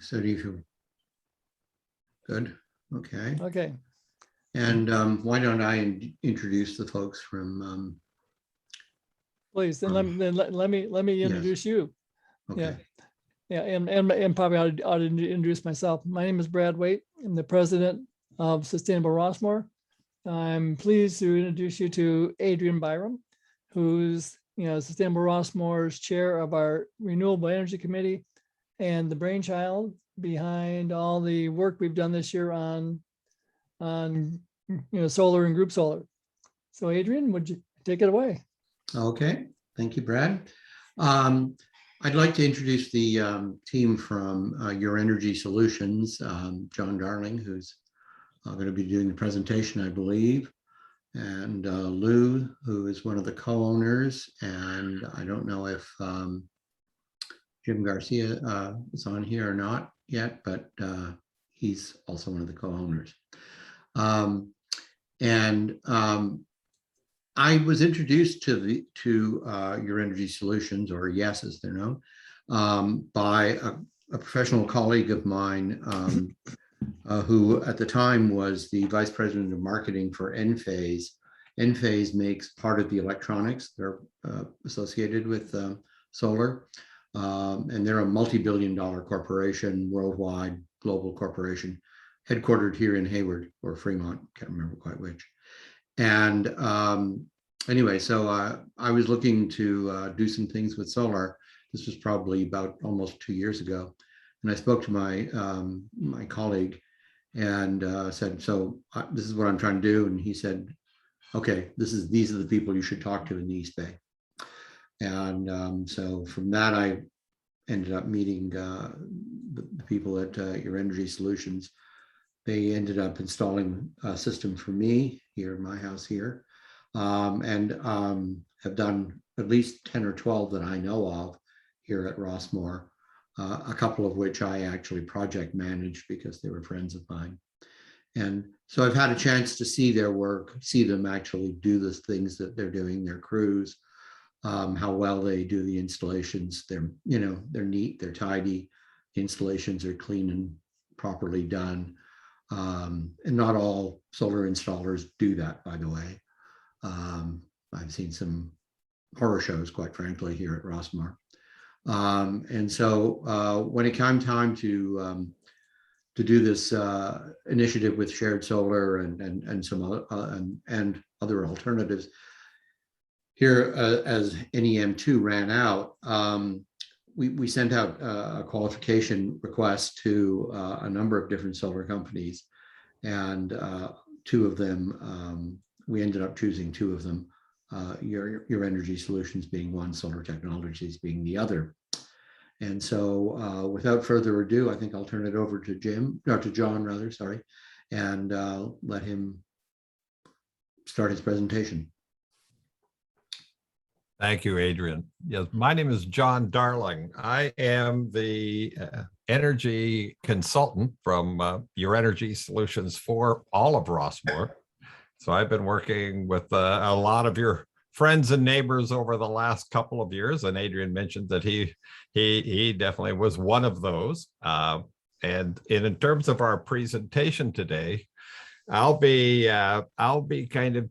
So do you feel good? Okay. Okay. And why don't I introduce the folks from? Please, then let me introduce you. Okay. Yeah, and probably ought to introduce myself. My name is Brad Waite. I'm the president of Sustainable Rossmoor. I'm pleased to introduce you to Adrian Byram, who's Sustainable Rossmoor's chair of our Renewable Energy Committee and the brainchild behind all the work we've done this year on solar and group solar. So Adrian, would you take it away? Okay, thank you, Brad. I'd like to introduce the team from Your Energy Solutions, John Darling, who's going to be doing the presentation, I believe, and Lou, who is one of the co-owners, and I don't know if Jim Garcia is on here or not yet, but he's also one of the co-owners. I was introduced to Your Energy Solutions, or YES as they're known, by a professional colleague of mine who at the time was the vice president of marketing for Enphase. Enphase makes part of the electronics. They're associated with solar, and they're a multi-billion-dollar corporation, worldwide, global corporation, headquartered here in Hayward or Fremont, can't remember quite which. And anyway, so I was looking to do some things with solar. This was probably about almost 2 years ago. And I spoke to my my colleague and said, so this is what I'm trying to do. And he said, okay, these are the people you should talk to in the East Bay. And so from that, I ended up meeting the people at Your Energy Solutions. They ended up installing a system for me here in my house here, and have done at least 10 or 12 that I know of here at Rossmoor, a couple of which I actually project managed because they were friends of mine. And so I've had a chance to see their work, see them actually do the things that they're doing, their crews, how well they do the installations. They're neat, they're tidy, the installations are clean and properly done. And not all solar installers do that, by the way. I've seen some horror shows, quite frankly, here at Rossmoor. And so when it came time to do this initiative with shared solar and some and other alternatives, here as NEM2 ran out, we sent out a qualification request to a number of different solar companies, and two of them, we ended up choosing two of them, Your Energy Solutions being one, Solar Technologies being the other. And so without further ado, I think I'll turn it over to John rather, sorry, and let him start his presentation. Thank you, Adrian. Yes, my name is John Darling. I am the energy consultant from Your Energy Solutions for all of Rossmoor. So I've been working with a lot of your friends and neighbors over the last couple of years, and Adrian mentioned that he definitely was one of those. And in terms of our presentation today, I'll be kind of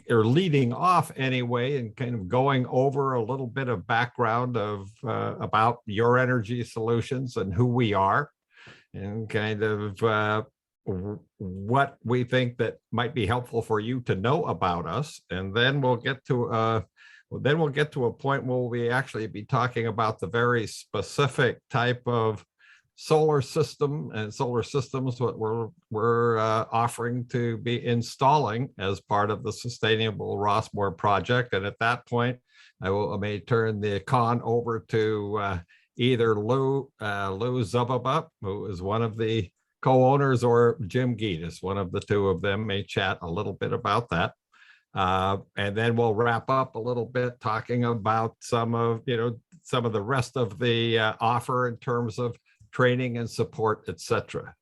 leading off anyway, and kind of going over a little bit of background of about Your Energy Solutions and who we are, and kind of what we think that might be helpful for you to know about us. And then we'll get to a point where we actually be talking about the very specific type of solar system and solar systems what we're offering to be installing as part of the Sustainable Rossmoor project. And at that point, I may turn the con over to either Lou Zubaba, who is one of the co-owners, or Jim Geddes, one of the two of them, may chat a little bit about that. And then we'll wrap up a little bit talking about some of the rest of the offer in terms of training and support, etc.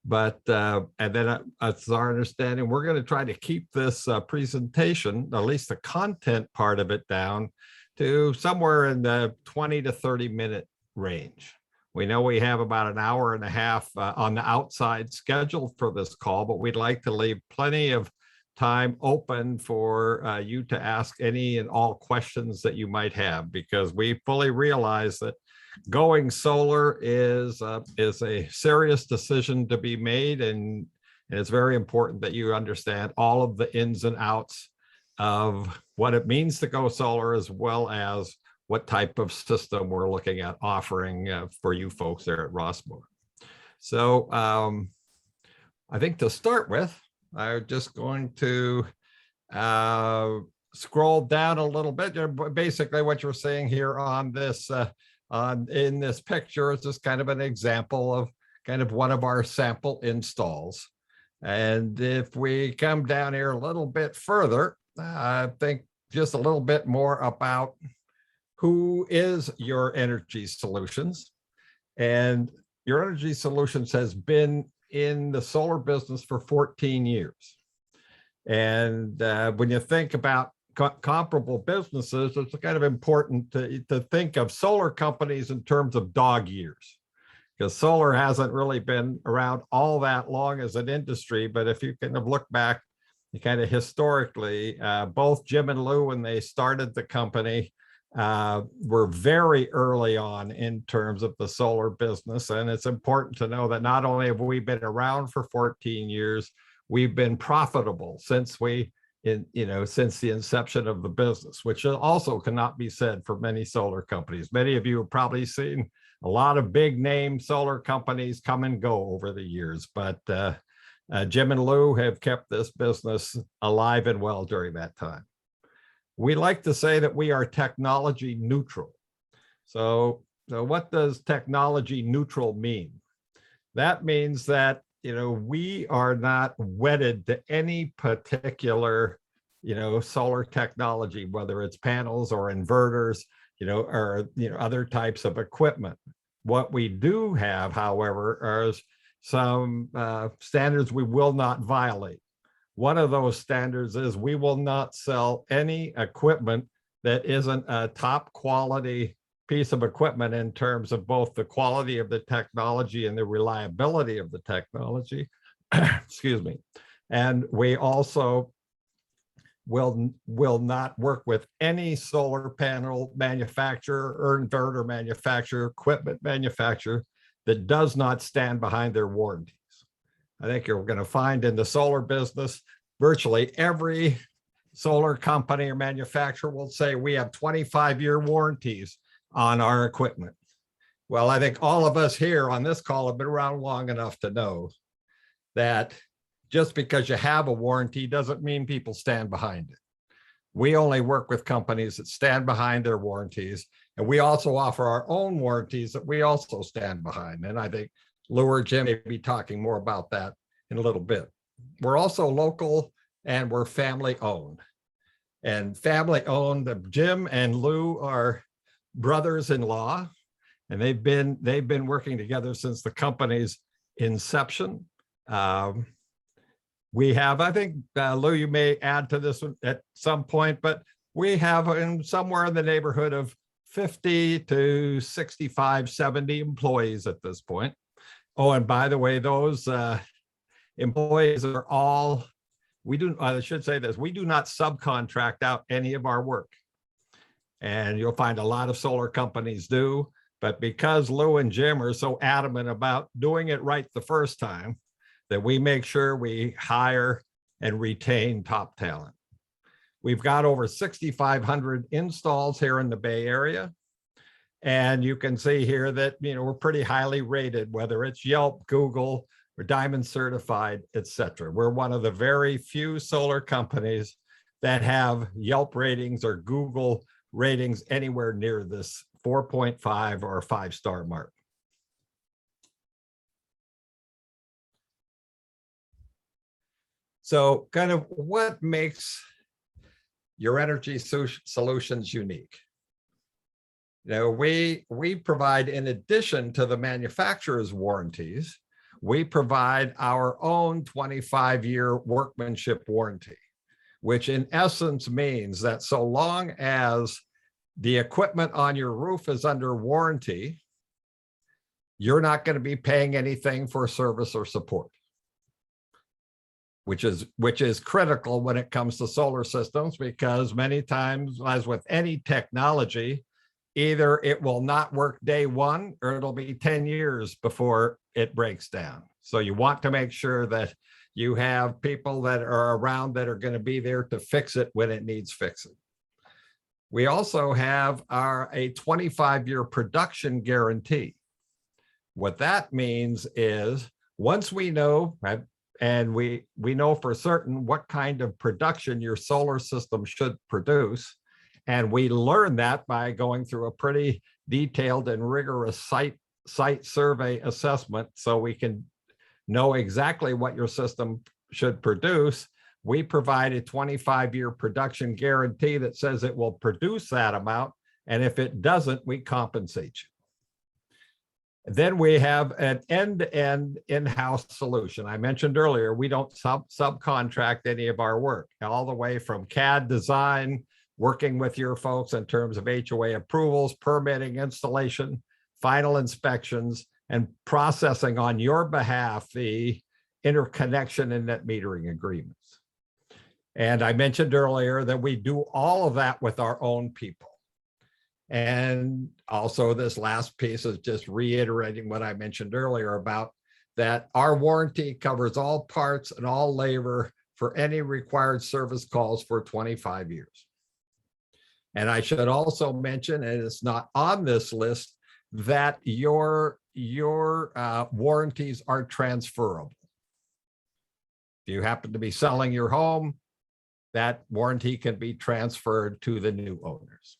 But and then it's our understanding we're going to try to keep this presentation, at least the content part of it, down to somewhere in the 20 to 30 minute range. We know we have about an hour and a half on the outside scheduled for this call, but we'd like to leave plenty of time open for you to ask any and all questions that you might have, because we fully realize that going solar is a serious decision to be made, and it's very important that you understand all of the ins and outs of what it means to go solar, as well as what type of system we're looking at offering for you folks there at Rossmoor. So I think to start with, I'm just going to scroll down a little bit. Basically, what you're seeing here on this in this picture is just kind of an example of kind of one of our sample installs. And if we come down here a little bit further, I think just a little bit more about who is Your Energy Solutions. And Your Energy Solutions has been in the solar business for 14 years. And when you think about comparable businesses, it's kind of important to think of solar companies in terms of dog years, because solar hasn't really been around all that long as an industry. But if you kind of look back, you kind of historically, both Jim and Lou, when they started the company, were very early on in terms of the solar business. And it's important to know that not only have we been around for 14 years, we've been profitable since since the inception of the business, which also cannot be said for many solar companies. Many of you have probably seen a lot of big name solar companies come and go over the years, but Jim and Lou have kept this business alive and well during that time. We like to say that we are technology neutral. So what does technology neutral mean? That means that, we are not wedded to any particular, solar technology, whether it's panels or inverters, or, other types of equipment. What we do have, however, are some standards we will not violate. One of those standards is we will not sell any equipment that isn't a top quality piece of equipment in terms of both the quality of the technology and the reliability of the technology. Excuse me. And we also will not work with any solar panel manufacturer or inverter manufacturer, equipment manufacturer that does not stand behind their warranties. I think you're going to find in the solar business, virtually every solar company or manufacturer will say we have 25-year warranties on our equipment. Well, I think all of us here on this call have been around long enough to know that just because you have a warranty doesn't mean people stand behind it. We only work with companies that stand behind their warranties, and we also offer our own warranties that we also stand behind. And I think Lou or Jim may be talking more about that in a little bit. We're also local and we're family owned. And family owned, Jim and Lou are brothers-in-law, and they've been working together since the company's inception. We have, I think, Lou, you may add to this at some point, but we have somewhere in the neighborhood of 50 to 65, 70 employees at this point. Oh, and by the way, those employees are all, I should say this, we do not subcontract out any of our work. And you'll find a lot of solar companies do, but because Lou and Jim are so adamant about doing it right the first time, that we make sure we hire and retain top talent. We've got over 6,500 installs here in the Bay Area. And you can see here that, we're pretty highly rated, whether it's Yelp, Google, or Diamond certified, et cetera. We're one of the very few solar companies that have Yelp ratings or Google ratings anywhere near this 4.5 or 5-star mark. So kind of what makes Your Energy Solutions unique? We provide, in addition to the manufacturer's warranties, we provide our own 25-year workmanship warranty, which in essence means that so long as the equipment on your roof is under warranty, you're not going to be paying anything for service or support, which is critical when it comes to solar systems, because many times, as with any technology, either it will not work day one or it'll be 10 years before it breaks down. So you want to make sure that you have people that are around that are going to be there to fix it when it needs fixing. We also have a 25-year production guarantee. What that means is once we know, and we know for certain what kind of production your solar system should produce, and we learn that by going through a pretty detailed and rigorous site survey assessment, so we can know exactly what your system should produce. We provide a 25-year production guarantee that says it will produce that amount, and if it doesn't, we compensate you. Then we have an end-to-end in-house solution. I mentioned earlier, we don't subcontract any of our work, all the way from CAD design, working with your folks in terms of HOA approvals, permitting, installation, final inspections, and processing on your behalf the interconnection and net metering agreements. And I mentioned earlier that we do all of that with our own people. And also this last piece is just reiterating what I mentioned earlier about that our warranty covers all parts and all labor for any required service calls for 25 years. And I should also mention, and it's not on this list, that your warranties are transferable. If you happen to be selling your home, that warranty can be transferred to the new owners.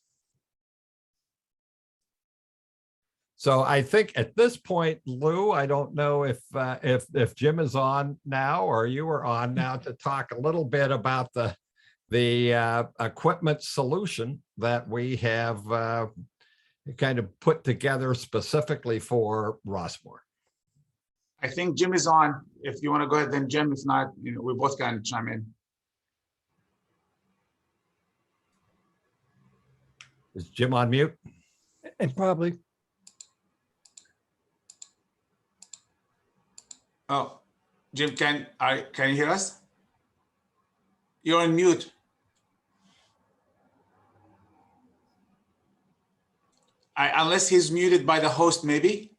So I think at this point, Lou, I don't know if Jim is on now or you are on now to talk a little bit about the equipment solution that we have kind of put together specifically for Rossmoor. I think Jim is on. If you want to go ahead, then Jim. If not, we both can chime in. Is Jim on mute? And probably. Oh, Jim, can you hear us? You're on mute. Unless he's muted by the host, maybe.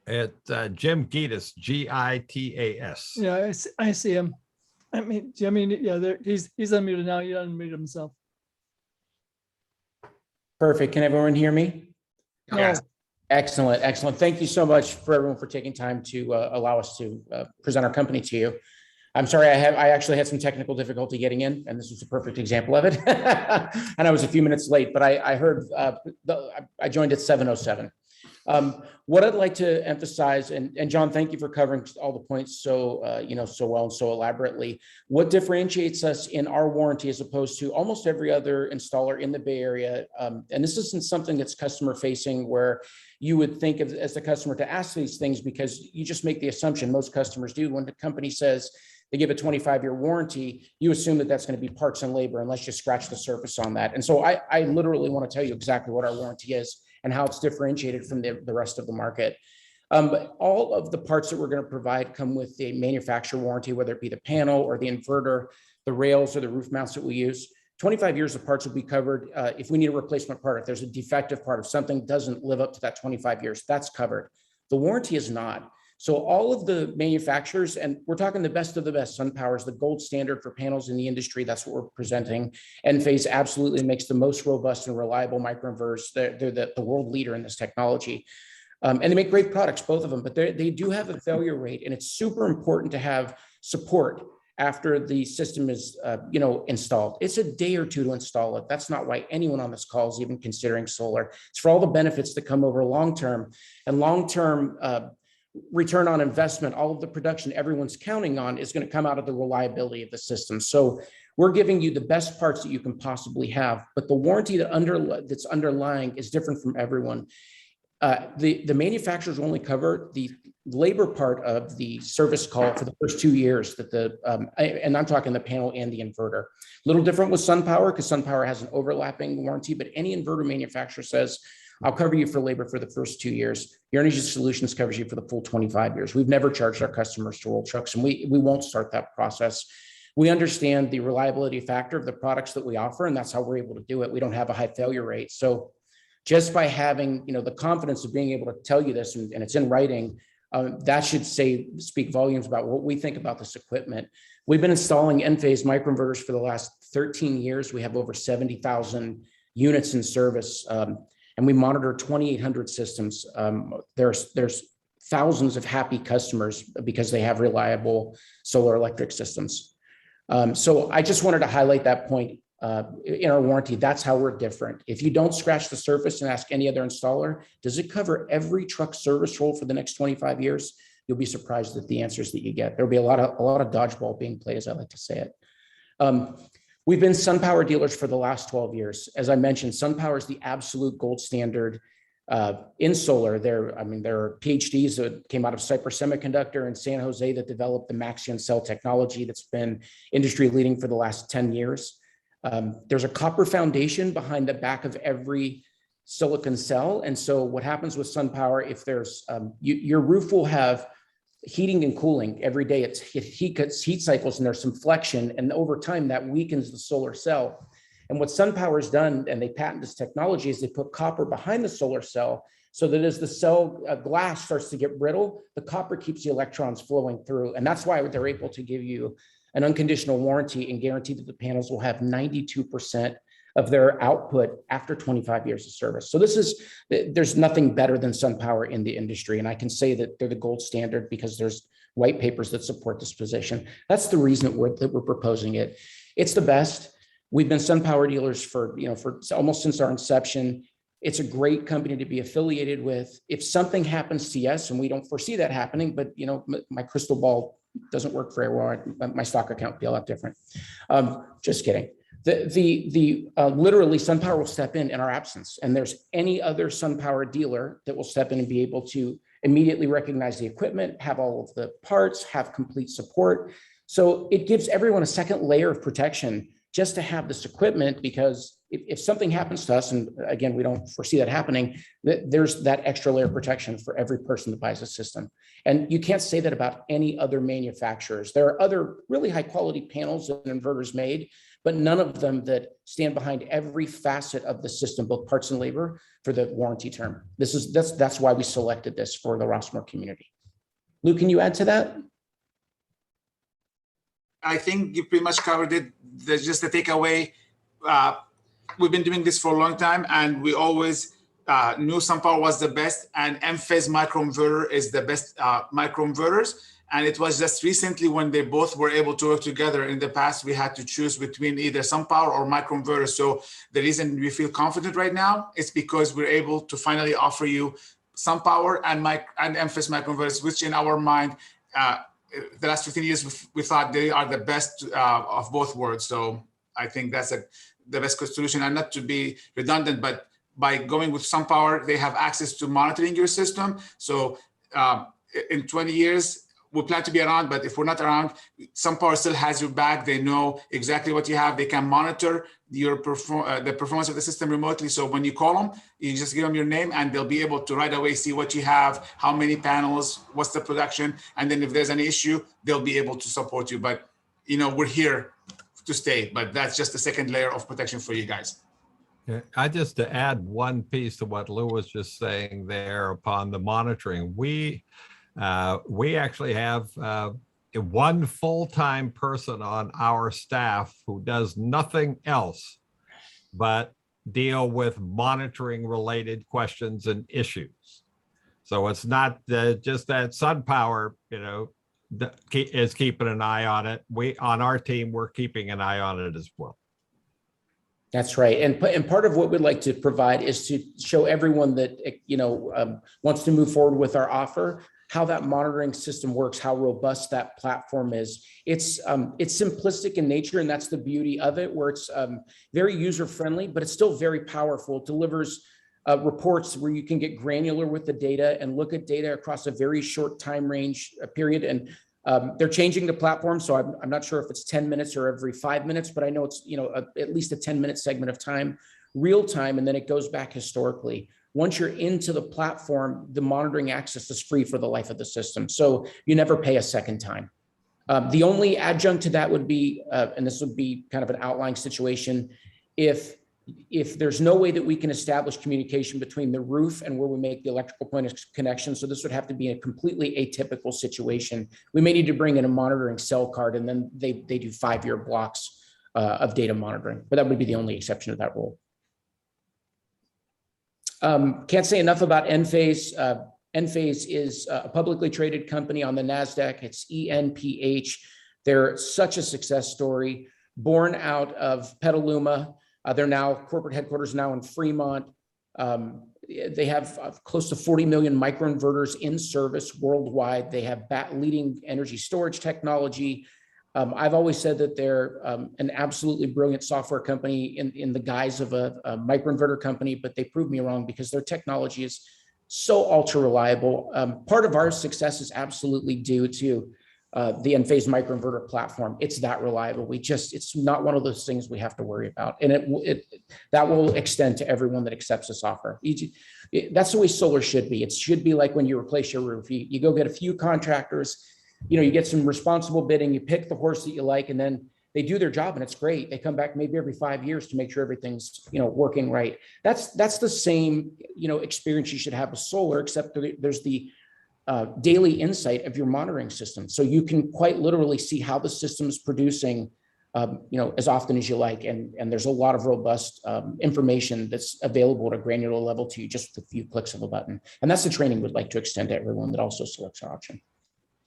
It's Jim Gitas, Gitas. Yeah, I see him. I mean, yeah, he's unmuted now. He unmuted himself. Perfect. Can everyone hear me? Yes. Excellent. Excellent. Thank you so much for everyone for taking time to allow us to present our company to you. I'm sorry, I actually had some technical difficulty getting in, and this was a perfect example of it. And I was a few minutes late, but I heard I joined at 7:07. What I'd like to emphasize, and John, thank you for covering all the points so so well and so elaborately. What differentiates us in our warranty as opposed to almost every other installer in the Bay Area, and this isn't something that's customer facing where you would think of as the customer to ask these things, because you just make the assumption, most customers do, when the company says they give a 25-year warranty, you assume that that's going to be parts and labor unless you scratch the surface on that. And so I literally want to tell you exactly what our warranty is and how it's differentiated from the rest of the market. But all of the parts that we're going to provide come with a manufacturer warranty, whether it be the panel or the inverter, the rails or the roof mounts that we use. 25 years of parts will be covered. If we need a replacement part, if there's a defective part, if something doesn't live up to that 25 years, that's covered. The warranty is not. So all of the manufacturers, and we're talking the best of the best, SunPower is the gold standard for panels in the industry. That's what we're presenting. Enphase absolutely makes the most robust and reliable microinverters. They're the world leader in this technology. And they make great products, both of them, but they do have a failure rate, and it's super important to have support after the system is installed. It's a day or two to install it. That's not why anyone on this call is even considering solar. It's for all the benefits that come over long-term, and long-term return on investment. All of the production everyone's counting on is going to come out of the reliability of the system. So we're giving you the best parts that you can possibly have, but the warranty that's underlying is different from everyone. The manufacturers only cover the labor part of the service call for the first 2 years that and I'm talking the panel and the inverter. A little different with SunPower because SunPower has an overlapping warranty, but any inverter manufacturer says, I'll cover you for labor for the first 2 years. Your Energy Solutions covers you for the full 25 years. We've never charged our customers to roll trucks, and we won't start that process. We understand the reliability factor of the products that we offer, and that's how we're able to do it. We don't have a high failure rate. So just by having, the confidence of being able to tell you this, and it's in writing, that should speak volumes about what we think about this equipment. We've been installing Enphase microinverters for the last 13 years. We have over 70,000 units in service, and we monitor 2,800 systems. There's thousands of happy customers because they have reliable solar electric systems. So I just wanted to highlight that point. In our warranty, that's how we're different. If you don't scratch the surface and ask any other installer, does it cover every truck service roll for the next 25 years? You'll be surprised at the answers that you get. There'll be a lot of dodgeball being played, as I like to say it. We've been SunPower dealers for the last 12 years. As I mentioned, SunPower is the absolute gold standard in solar. There are PhDs that came out of Cypress Semiconductor in San Jose that developed the Maxion cell technology that's been industry leading for the last 10 years. There's a copper foundation behind the back of every silicon cell. And so what happens with SunPower, if there's, your roof will have heating and cooling every day. It's heat cycles and there's some flexion, and over time that weakens the solar cell. And what SunPower has done, and they patent this technology, is they put copper behind the solar cell so that as the cell glass starts to get brittle, the copper keeps the electrons flowing through. And that's why they're able to give you an unconditional warranty and guarantee that the panels will have 92% of their output after 25 years of service. So there's nothing better than SunPower in the industry. And I can say that they're the gold standard because there's white papers that support this position. That's the reason that we're proposing it. It's the best. We've been SunPower dealers for almost since our inception. It's a great company to be affiliated with. If something happens to us, and we don't foresee that happening, but my crystal ball doesn't work very well. My stock account would be a lot different. Just kidding. Literally SunPower will step in our absence, and there's any other SunPower dealer that will step in and be able to immediately recognize the equipment, have all of the parts, have complete support. So it gives everyone a second layer of protection just to have this equipment, because if something happens to us, and again, we don't foresee that happening, there's that extra layer of protection for every person that buys a system. And you can't say that about any other manufacturers. There are other really high quality panels and inverters made, but none of them that stand behind every facet of the system, both parts and labor, for the warranty term. That's why we selected this for the Rossmoor community. Lou, can you add to that? I think you pretty much covered it. There's just a takeaway. We've been doing this for a long time, and we always knew SunPower was the best, and Enphase microinverter is the best microinverters. And it was just recently when they both were able to work together. In the past, we had to choose between either SunPower or microinverters. So the reason we feel confident right now is because we're able to finally offer you SunPower and Enphase microinverters, which in our mind, the last 15 years, we thought they are the best of both worlds. So I think that's the best solution. And not to be redundant, but by going with SunPower, they have access to monitoring your system. So in 20 years, we plan to be around, but if we're not around, SunPower still has your back. They know exactly what you have. They can monitor the performance of the system remotely. So when you call them, you just give them your name, and they'll be able to right away see what you have, how many panels, what's the production, and then if there's any issue, they'll be able to support you. But we're here to stay. But that's just the second layer of protection for you guys. Yeah, just to add one piece to what Lou was just saying there upon the monitoring, we actually have one full-time person on our staff who does nothing else but deal with monitoring related questions and issues. So it's not just that SunPower, is keeping an eye on it. On our team, we're keeping an eye on it as well. That's right. And part of what we'd like to provide is to show everyone that, wants to move forward with our offer, how that monitoring system works, how robust that platform is. It's simplistic in nature, and that's the beauty of it, where it's very user-friendly, but it's still very powerful. It delivers reports where you can get granular with the data and look at data across a very short time range period. And they're changing the platform, so I'm not sure if it's 10 minutes or every 5 minutes, but I know it's at least a 10-minute segment of time, real time, and then it goes back historically. Once you're into the platform, the monitoring access is free for the life of the system, so you never pay a second time. The only adjunct to that would be, and this would be kind of an outlying situation, if there's no way that we can establish communication between the roof and where we make the electrical point of connection, so this would have to be a completely atypical situation. We may need to bring in a monitoring cell card, and then they do 5-year blocks of data monitoring, but that would be the only exception to that rule. Can't say enough about Enphase. Enphase is a publicly traded company on the NASDAQ. It's ENPH. They're such a success story, born out of Petaluma. They're now corporate headquarters now in Fremont. They have close to 40 million microinverters in service worldwide. They have leading energy storage technology. I've always said that they're an absolutely brilliant software company in the guise of a microinverter company, but they proved me wrong because their technology is so ultra reliable. Part of our success is absolutely due to the Enphase microinverter platform. It's that reliable. It's not one of those things we have to worry about. And that will extend to everyone that accepts the software. That's the way solar should be. It should be like when you replace your roof. You go get a few contractors, you get some responsible bidding, you pick the horse that you like, and then they do their job and it's great. They come back maybe every 5 years to make sure everything's, working right. That's the same, experience you should have with solar, except there's the daily insight of your monitoring system. So you can quite literally see how the system is producing, as often as you like. And there's a lot of robust information that's available at a granular level to you just with a few clicks of a button. And that's the training we'd like to extend to everyone that also selects our option.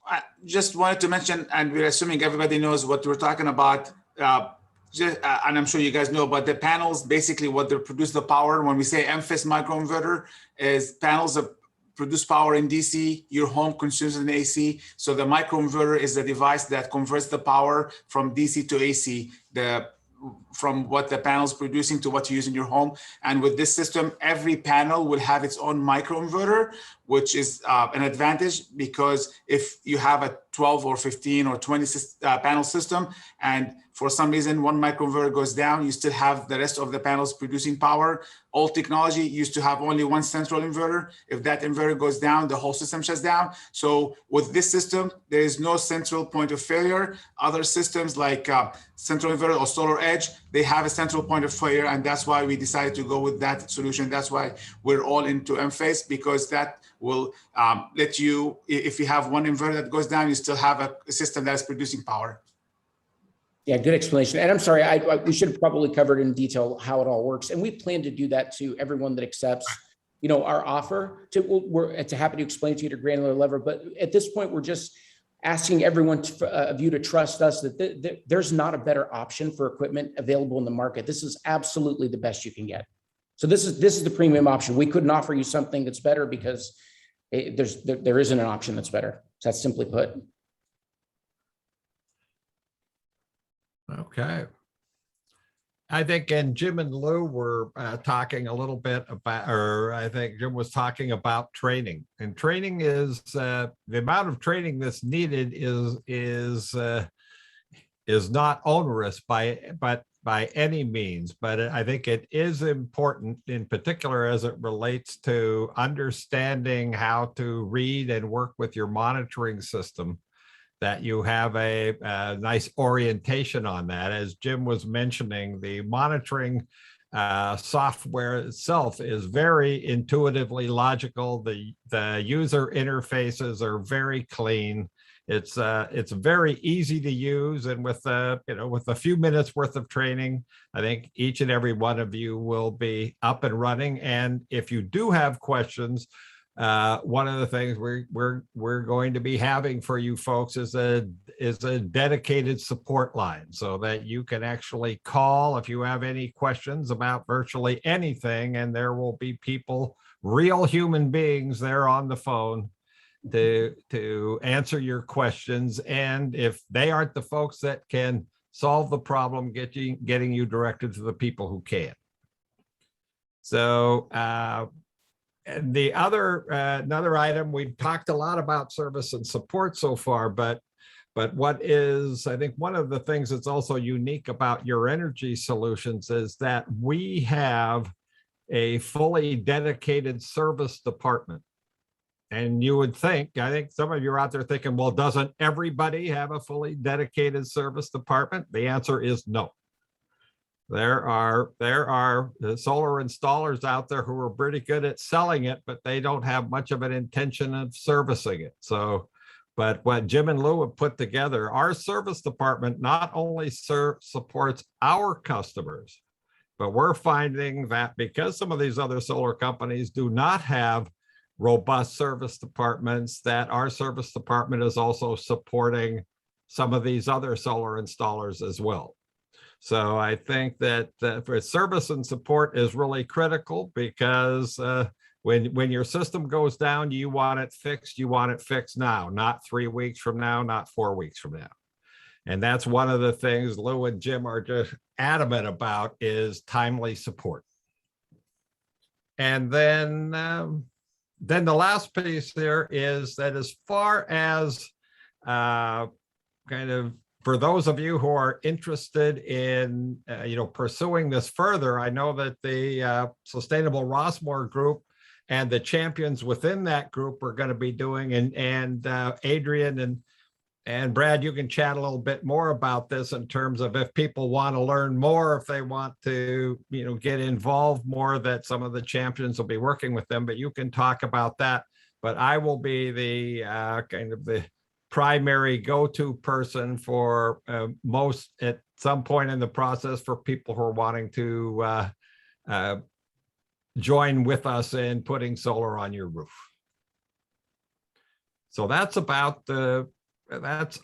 I just wanted to mention, and we're assuming everybody knows what we're talking about, and I'm sure you guys know, but the panels, basically what they produce the power. When we say Enphase microinverter, is panels that produce power in DC, your home consumes in AC. So the microinverter is the device that converts the power from DC to AC, from what the panel is producing to what you use in your home. And with this system, every panel will have its own microinverter, which is an advantage, because if you have a 12 or 15 or 20 panel system, and for some reason one microinverter goes down, you still have the rest of the panels producing power. Old technology used to have only one central inverter. If that inverter goes down, the whole system shuts down. So with this system, there is no central point of failure. Other systems like central inverter or solar edge, they have a central point of failure, and that's why we decided to go with that solution. That's why we're all into Enphase, because that will let you, if you have one inverter that goes down, you still have a system that is producing power. Yeah, good explanation. And I'm sorry, we should have probably covered in detail how it all works. And we plan to do that to everyone that accepts, our offer. We're happy to explain to you at a granular level. But at this point, we're just asking everyone of you to trust us that there's not a better option for equipment available in the market. This is absolutely the best you can get. So this is the premium option. We couldn't offer you something that's better because there isn't an option that's better. So that's simply put. Okay. I think, and Jim and Lou were talking a little bit about, or I think Jim was talking about training. And training is the amount of training that's needed is not onerous by any means, but I think it is important, in particular as it relates to understanding how to read and work with your monitoring system, that you have a nice orientation on that. As Jim was mentioning, the monitoring software itself is very intuitively logical. The user interfaces are very clean. It's very easy to use, and with a few minutes worth of training, I think each and every one of you will be up and running. And if you do have questions, one of the things we're going to be having for you folks is a dedicated support line, so that you can actually call if you have any questions about virtually anything, and there will be people, real human beings there on the phone to answer your questions. And if they aren't the folks that can solve the problem, getting you directed to the people who can. So and the other another item, we've talked a lot about service and support so far, but what is, I think, one of the things that's also unique about Your Energy Solutions is that we have a fully dedicated service department. And you would think, I think some of you are out there thinking, well, doesn't everybody have a fully dedicated service department? The answer is no. There are the solar installers out there who are pretty good at selling it, but they don't have much of an intention of servicing it. So, but what Jim and Lou have put together, our service department not only supports our customers, but we're finding that because some of these other solar companies do not have robust service departments, that our service department is also supporting some of these other solar installers as well. So I think that for service and support is really critical, because when your system goes down, you want it fixed now, not 3 weeks from now, not 4 weeks from now. And that's one of the things Lou and Jim are just adamant about, is timely support. And then the last piece there is that as far as kind of, for those of you who are interested in pursuing this further, I know that the Sustainable Rossmoor group and the champions within that group are going to be doing, and Adrian and Brad, you can chat a little bit more about this in terms of if people want to learn more, if they want to get involved more, that some of the champions will be working with them, but you can talk about that. But I will be the kind of the primary go-to person for most at some point in the process for people who are wanting to join with us in putting solar on your roof. So that's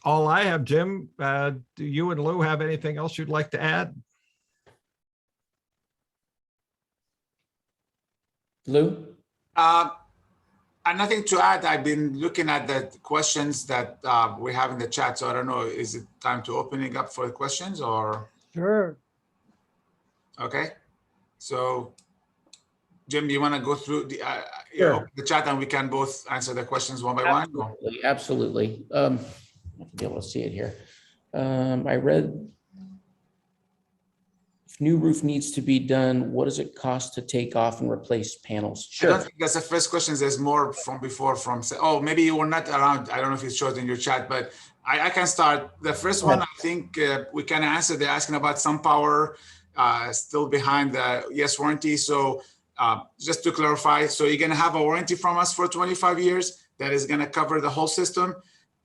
all I have. Jim, do you and Lou have anything else you'd like to add? Lou? Nothing to add. I've been looking at the questions that we have in the chat. So I don't know, is it time to opening up for questions or? Sure. Okay. So Jim, you want to go through the, Sure. the chat and we can both answer the questions one by one? Absolutely. I have to be able to see it here. I read, if new roof needs to be done, what does it cost to take off and replace panels? Sure. I don't think that's the first question. There's more from before oh, maybe you were not around. I don't know if it shows in your chat, but I can start. The first one, I think we can answer. They're asking about SunPower still behind the yes warranty. So just to clarify, so you're going to have a warranty from us for 25 years that is going to cover the whole system,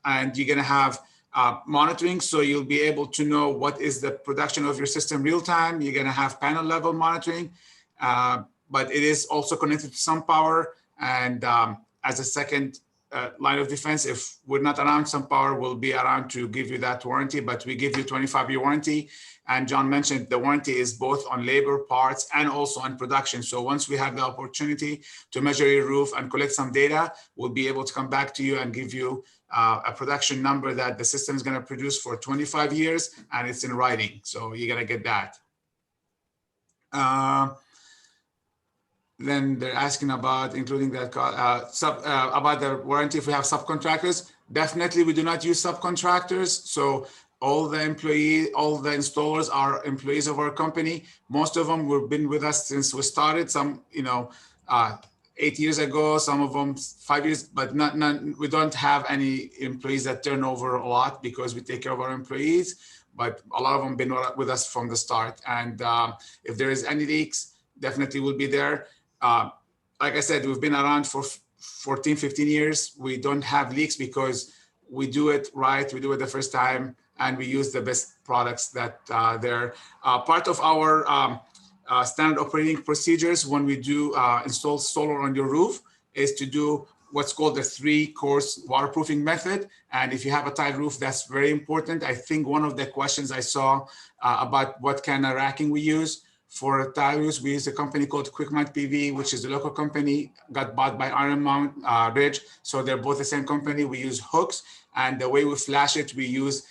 and you're going to have monitoring, so you'll be able to know what is the production of your system real time. You're going to have panel level monitoring, but it is also connected to SunPower. And as a second line of defense, if we're not around, SunPower will be around to give you that warranty, but we give you 25-year warranty. And John mentioned the warranty is both on labor, parts, and also on production. So once we have the opportunity to measure your roof and collect some data, we'll be able to come back to you and give you a production number that the system is going to produce for 25 years, and it's in writing. So you're going to get that. Then they're asking about including that about the warranty if we have subcontractors. Definitely, we do not use subcontractors. So all the employees, all the installers are employees of our company. Most of them have been with us since we started. Some, 8 years ago, some of them 5 years, but we don't have any employees that turn over a lot because we take care of our employees, but a lot of them have been with us from the start. And if there is any leaks, definitely will be there. Like I said, we've been around for 14, 15 years. We don't have leaks because we do it right. We do it the first time, and we use the best products that they're part of our standard operating procedures. When we do install solar on your roof, is to do what's called the 3-course waterproofing method. And if you have a tile roof, that's very important. I think one of the questions I saw about what kind of racking we use for tile roofs, we use a company called QuickMount PV, which is a local company, got bought by Iron Mount Ridge. So they're both the same company. We use hooks, and the way we flash it, we use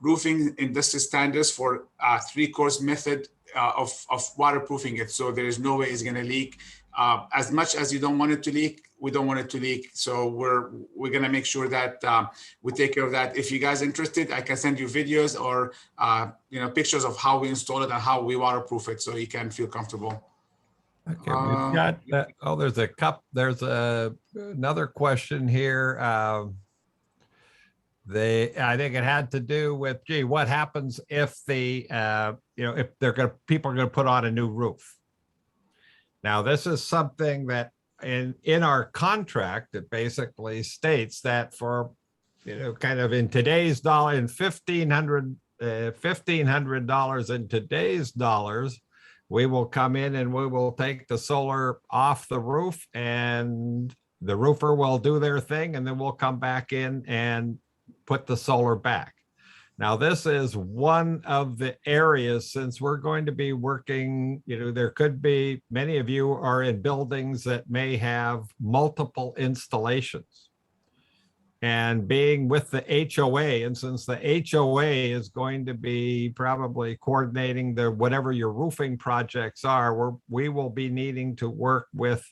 roofing industry standards for 3-course method of waterproofing it. So there is no way it's going to leak. As much as you don't want it to leak, we don't want it to leak. So we're going to make sure that we take care of that. If you guys are interested, I can send you videos or pictures of how we install it and how we waterproof it, so you can feel comfortable. Okay, we've got oh, there's another question here. I think it had to do with, gee, what happens if if people are going to put on a new roof? Now, this is something that in our contract, it basically states that for, kind of in today's dollar, in $1,500 in today's dollars, we will come in and we will take the solar off the roof, and the roofer will do their thing, and then we'll come back in and put the solar back. Now, this is one of the areas, since we're going to be working, there could be, many of you are in buildings that may have multiple installations. And being with the HOA, and since the HOA is going to be probably coordinating whatever your roofing projects are, we will be needing to work with,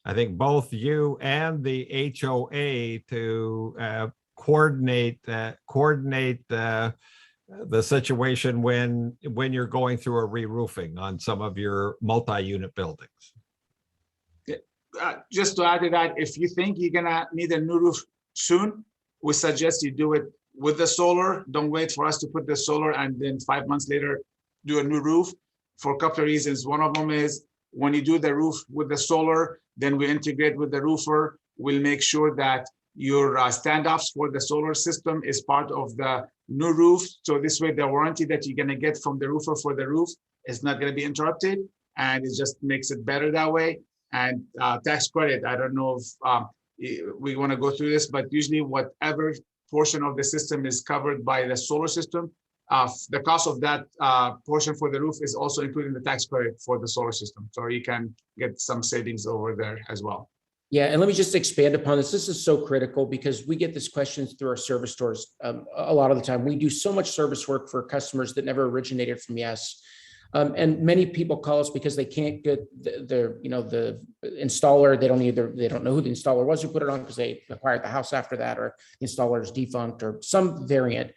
I think, both you and the HOA to coordinate the situation when you're going through a re-roofing on some of your multi-unit buildings. Just to add to that, if you think you're gonna need a new roof soon, we suggest you do it with the solar. Don't wait for us to put the solar and then 5 months later do a new roof, for a couple of reasons. One of them is when you do the roof with the solar, then we integrate with the roofer. We'll make sure that your standoffs for the solar system is part of the new roof. So this way, the warranty that you're gonna get from the roofer for the roof is not gonna be interrupted, and it just makes it better that way. And tax credit, I don't know if we wanna go through this, but usually whatever portion of the system is covered by the solar system, the cost of that portion for the roof is also including the tax credit for the solar system. So you can get some savings over there as well. Yeah, and let me just expand upon this. This is so critical because we get this questions through our service stores a lot of the time. We do so much service work for customers that never originated from Yes. And many people call us because they can't get the installer. They don't know who the installer was who put it on because they acquired the house after that, or the installer is defunct or some variant.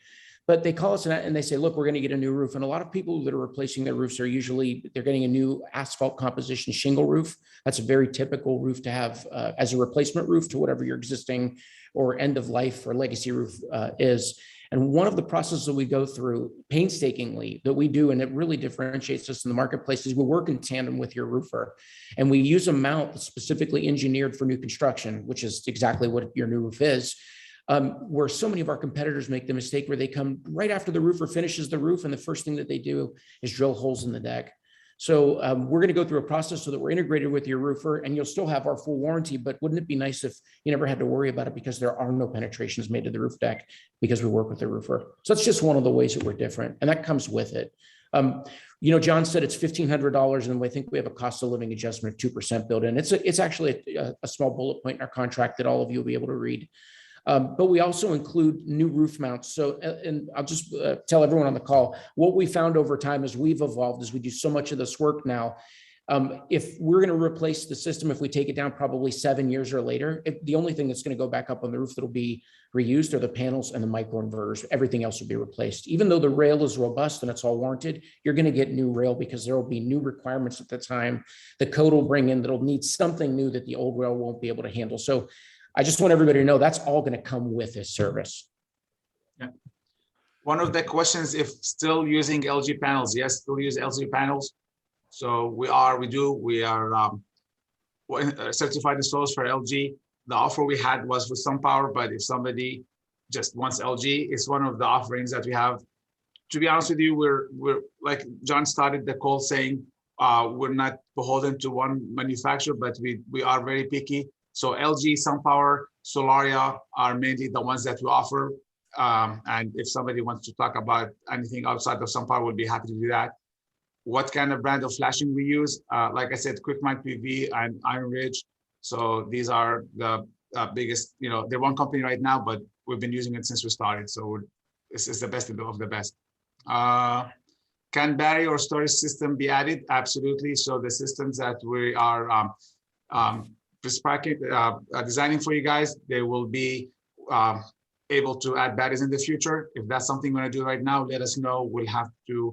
But they call us and they say, look, we're going to get a new roof. And a lot of people that are replacing their roofs are they're getting a new asphalt composition shingle roof. That's a very typical roof to have as a replacement roof to whatever your existing or end of life or legacy roof is. And one of the processes that we go through painstakingly that we do, and it really differentiates us in the marketplace, is we work in tandem with your roofer. And we use a mount that's specifically engineered for new construction, which is exactly what your new roof is. Where so many of our competitors make the mistake where they come right after the roofer finishes the roof, and the first thing that they do is drill holes in the deck. So we're going to go through a process so that we're integrated with your roofer, and you'll still have our full warranty. But wouldn't it be nice if you never had to worry about it, because there are no penetrations made to the roof deck because we work with the roofer. So that's just one of the ways that we're different, and that comes with it. John said it's $1,500, and I think we have a cost of living adjustment of 2% built in. It's actually a small bullet point in our contract that all of you will be able to read. But we also include new roof mounts. So, and I'll just tell everyone on the call, what we found over time as we've evolved, as we do so much of this work now, if we're going to replace the system, if we take it down probably 7 years or later, the only thing that's going to go back up on the roof that'll be reused are the panels and the microinverters. Everything else will be replaced. Even though the rail is robust and it's all warranted, you're going to get new rail because there will be new requirements at the time. The code will bring in that'll need something new that the old rail won't be able to handle. So I just want everybody to know that's all going to come with this service. Yeah. One of the questions, if still using LG panels, yes, still use LG panels. So we are certified installers for LG. The offer we had was for SunPower, but if somebody just wants LG, it's one of the offerings that we have. To be honest with you, we're like John started the call saying, we're not beholden to one manufacturer, but we are very picky. So LG, SunPower, Solaria are mainly the ones that we offer. And if somebody wants to talk about anything outside of SunPower, we'll be happy to do that. What kind of brand of flashing we use? Like I said, QuickMine PV and Iron Ridge. So these are the biggest, they're one company right now, but we've been using it since we started. So this is the best of the best. Can battery or storage system be added? Absolutely. So the systems that we are designing for you guys, they will be able to add batteries in the future. If that's something we're going to do right now, let us know. We'll have to,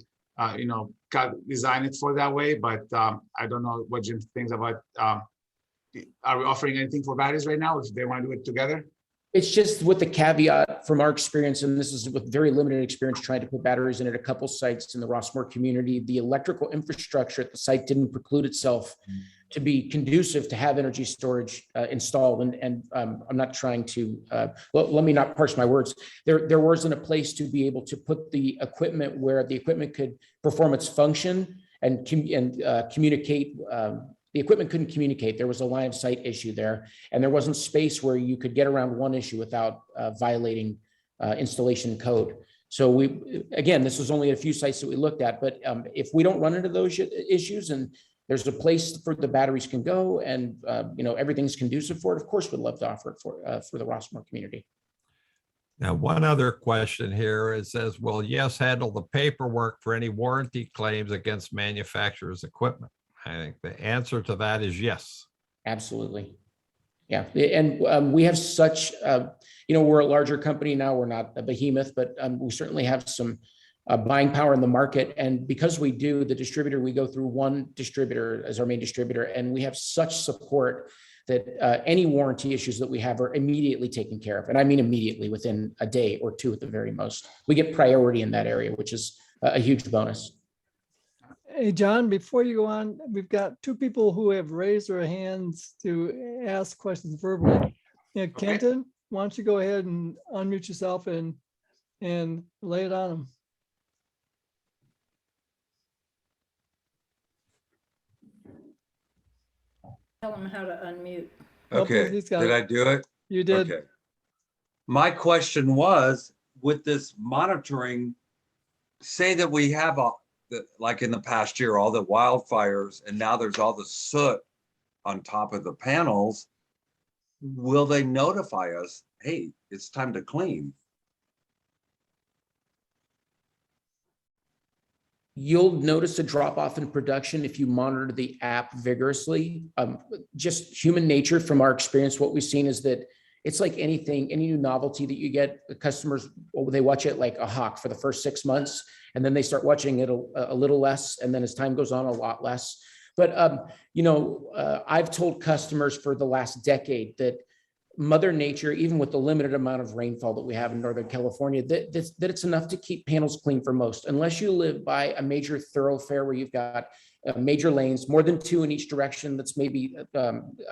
design it for that way. But I don't know what Jim thinks about. Are we offering anything for batteries right now if they want to do it together? It's just with the caveat from our experience, and this is with very limited experience trying to put batteries in at a couple sites in the Rossmoor community, the electrical infrastructure at the site didn't preclude itself to be conducive to have energy storage installed. And I'm not trying to, let me not parse my words. There wasn't a place to be able to put the equipment where the equipment could perform its function and communicate. The equipment couldn't communicate. There was a line of sight issue there, and there wasn't space where you could get around one issue without violating installation code. So again, this was only a few sites that we looked at, but if we don't run into those issues and there's a place for the batteries can go and everything's conducive for it, of course, we'd love to offer it for the Rossmoor community. Now, one other question here, it says, will Yes handle the paperwork for any warranty claims against manufacturer's equipment? I think the answer to that is yes. Absolutely. Yeah. And we have such, we're a larger company now. We're not a behemoth, but we certainly have some buying power in the market. And because we do, the distributor, we go through one distributor as our main distributor, and we have such support that any warranty issues that we have are immediately taken care of. And I mean immediately, within a day or two at the very most. We get priority in that area, which is a huge bonus. Hey, John, before you go on, we've got two people who have raised their hands to ask questions verbally. Yeah, Kenton, why don't you go ahead and unmute yourself and lay it on them. Tell them how to unmute. Okay, he's got did it. I do it? You did. Okay. My question was, with this monitoring, say that we have like in the past year, all the wildfires, and now there's all the soot on top of the panels, will they notify us, hey, it's time to clean? You'll notice a drop off in production if you monitor the app vigorously. Just human nature from our experience, what we've seen is that it's like anything, any new novelty that you get, the customers, they watch it like a hawk for the first 6 months, and then they start watching it a little less. And then as time goes on, a lot less. But, I've told customers for the last decade that Mother Nature, even with the limited amount of rainfall that we have in Northern California, that it's enough to keep panels clean for most, unless you live by a major thoroughfare where you've got major lanes, more than 2 in each direction. That's maybe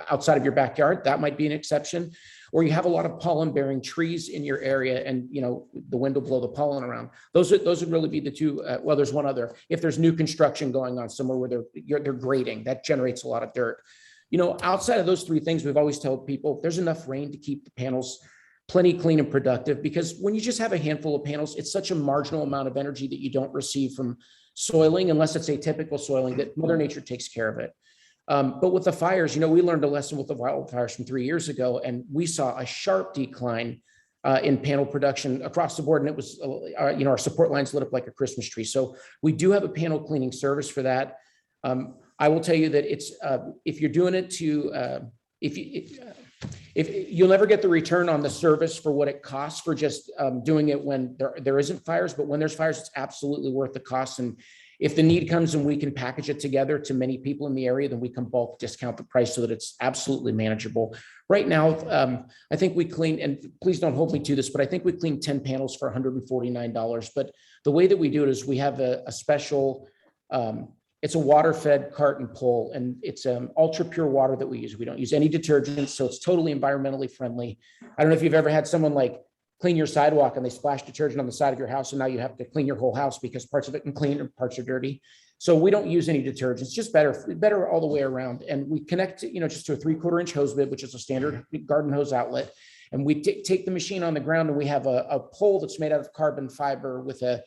outside of your backyard. That might be an exception. Or you have a lot of pollen bearing trees in your area and, the wind will blow the pollen around. Those would really be the two. Well, there's one other. If there's new construction going on somewhere where they're grading, that generates a lot of dirt. Outside of those 3 things, we've always told people there's enough rain to keep the panels plenty clean and productive, because when you just have a handful of panels, it's such a marginal amount of energy that you don't receive from soiling, unless it's atypical soiling, that Mother Nature takes care of it. But with the fires, we learned a lesson with the wildfires from 3 years ago, and we saw a sharp decline in panel production across the board. And it was, our support lines lit up like a Christmas tree. So we do have a panel cleaning service for that. I will tell you that it's, if you're doing it to, if you'll never get the return on the service for what it costs for just doing it when there isn't fires, but when there's fires, it's absolutely worth the cost. And if the need comes and we can package it together to many people in the area, then we can bulk discount the price so that it's absolutely manageable. Right now, I think we clean, and please don't hold me to this, but I think we cleaned 10 panels for $149. But the way that we do it is we have a special, it's a water-fed cart and pull, and it's ultra pure water that we use. We don't use any detergents, so it's totally environmentally friendly. I don't know if you've ever had someone like clean your sidewalk and they splash detergent on the side of your house, and now you have to clean your whole house because parts of it can clean and parts are dirty. So we don't use any detergents, just better all the way around. And we connect, just to a 3/4 inch hose bib, which is a standard garden hose outlet. And we take the machine on the ground, and we have a pole that's made out of carbon fiber with a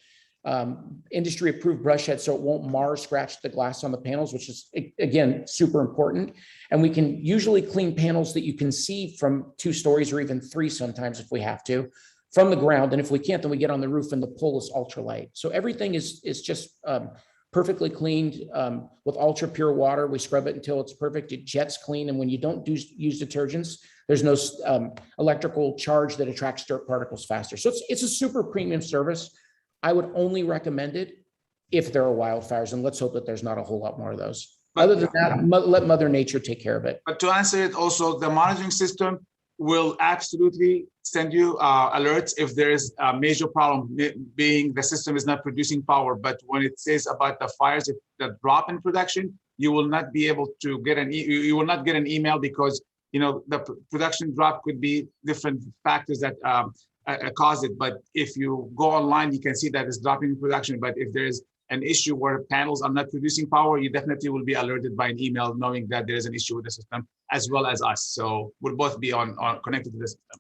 industry approved brush head, so it won't mar or scratch the glass on the panels, which is, again, super important. And we can usually clean panels that you can see from 2 stories or even 3 sometimes if we have to, from the ground. And if we can't, then we get on the roof and the pole is ultralight. So everything is just perfectly cleaned with ultra pure water. We scrub it until it's perfect. It jets clean. And when you don't use detergents, there's no electrical charge that attracts dirt particles faster. So it's a super premium service. I would only recommend it if there are wildfires, and let's hope that there's not a whole lot more of those. Other than that, let Mother Nature take care of it. But to answer it also, the monitoring system will absolutely send you alerts if there is a major problem, being the system is not producing power. But when it says about the fires, if the drop in production, you will not be able to get you will not get an email, because the production drop could be different factors that cause it. But if you go online, you can see that it's dropping in production. But if there is an issue where panels are not producing power, you definitely will be alerted by an email knowing that there is an issue with the system, as well as us. So we'll both be on connected to the system.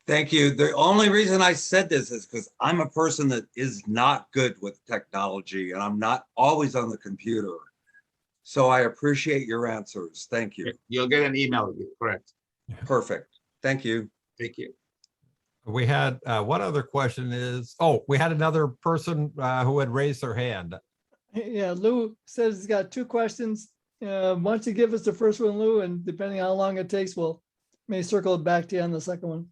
Thank you. The only reason I said this is because I'm a person that is not good with technology, and I'm not always on the computer. So I appreciate your answers. Thank you. You'll get an email, correct? Perfect. Thank you. Thank you. We had one other question is, we had another person who had raised their hand. Yeah, Lou says he's got 2 questions. Why don't you give us the first one, Lou, and depending on how long it takes, we'll may circle back to you on the second one.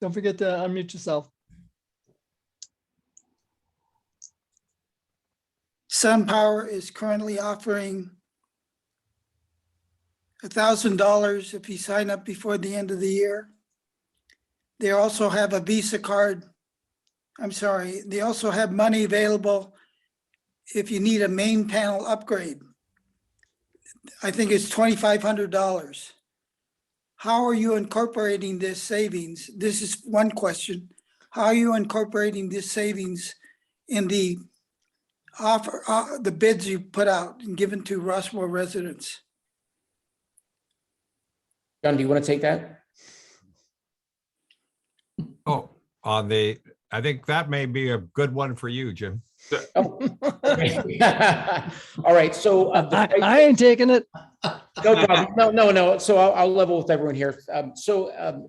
Don't forget to unmute yourself. SunPower is currently offering $1,000 if you sign up before the end of the year. They also have a Visa card. I'm sorry, they also have money available if you need a main panel upgrade. I think it's $2,500. How are you incorporating this savings? This is one question. How are you incorporating this savings in the offer, the bids you put out and given to Rossmoor residents? John, do you want to take that? I think that may be a good one for you, Jim. Oh. All right. So I ain't taking it. no problem. No. So I'll level with everyone here.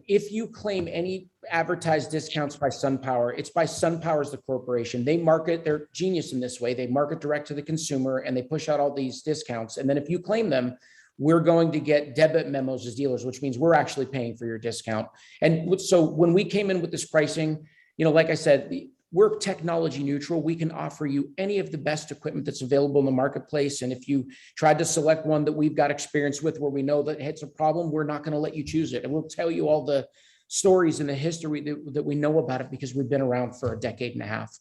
If you claim any advertised discounts by SunPower, it's by SunPower as the corporation. They market, they're genius in this way. They market direct to the consumer and they push out all these discounts. And then if you claim them, we're going to get debit memos as dealers, which means we're actually paying for your discount. And so when we came in with this pricing, like I said, we're technology neutral. We can offer you any of the best equipment that's available in the marketplace. And if you tried to select one that we've got experience with where we know that it's a problem, we're not going to let you choose it. And we'll tell you all the stories and the history that we know about it because we've been around for a decade and a half.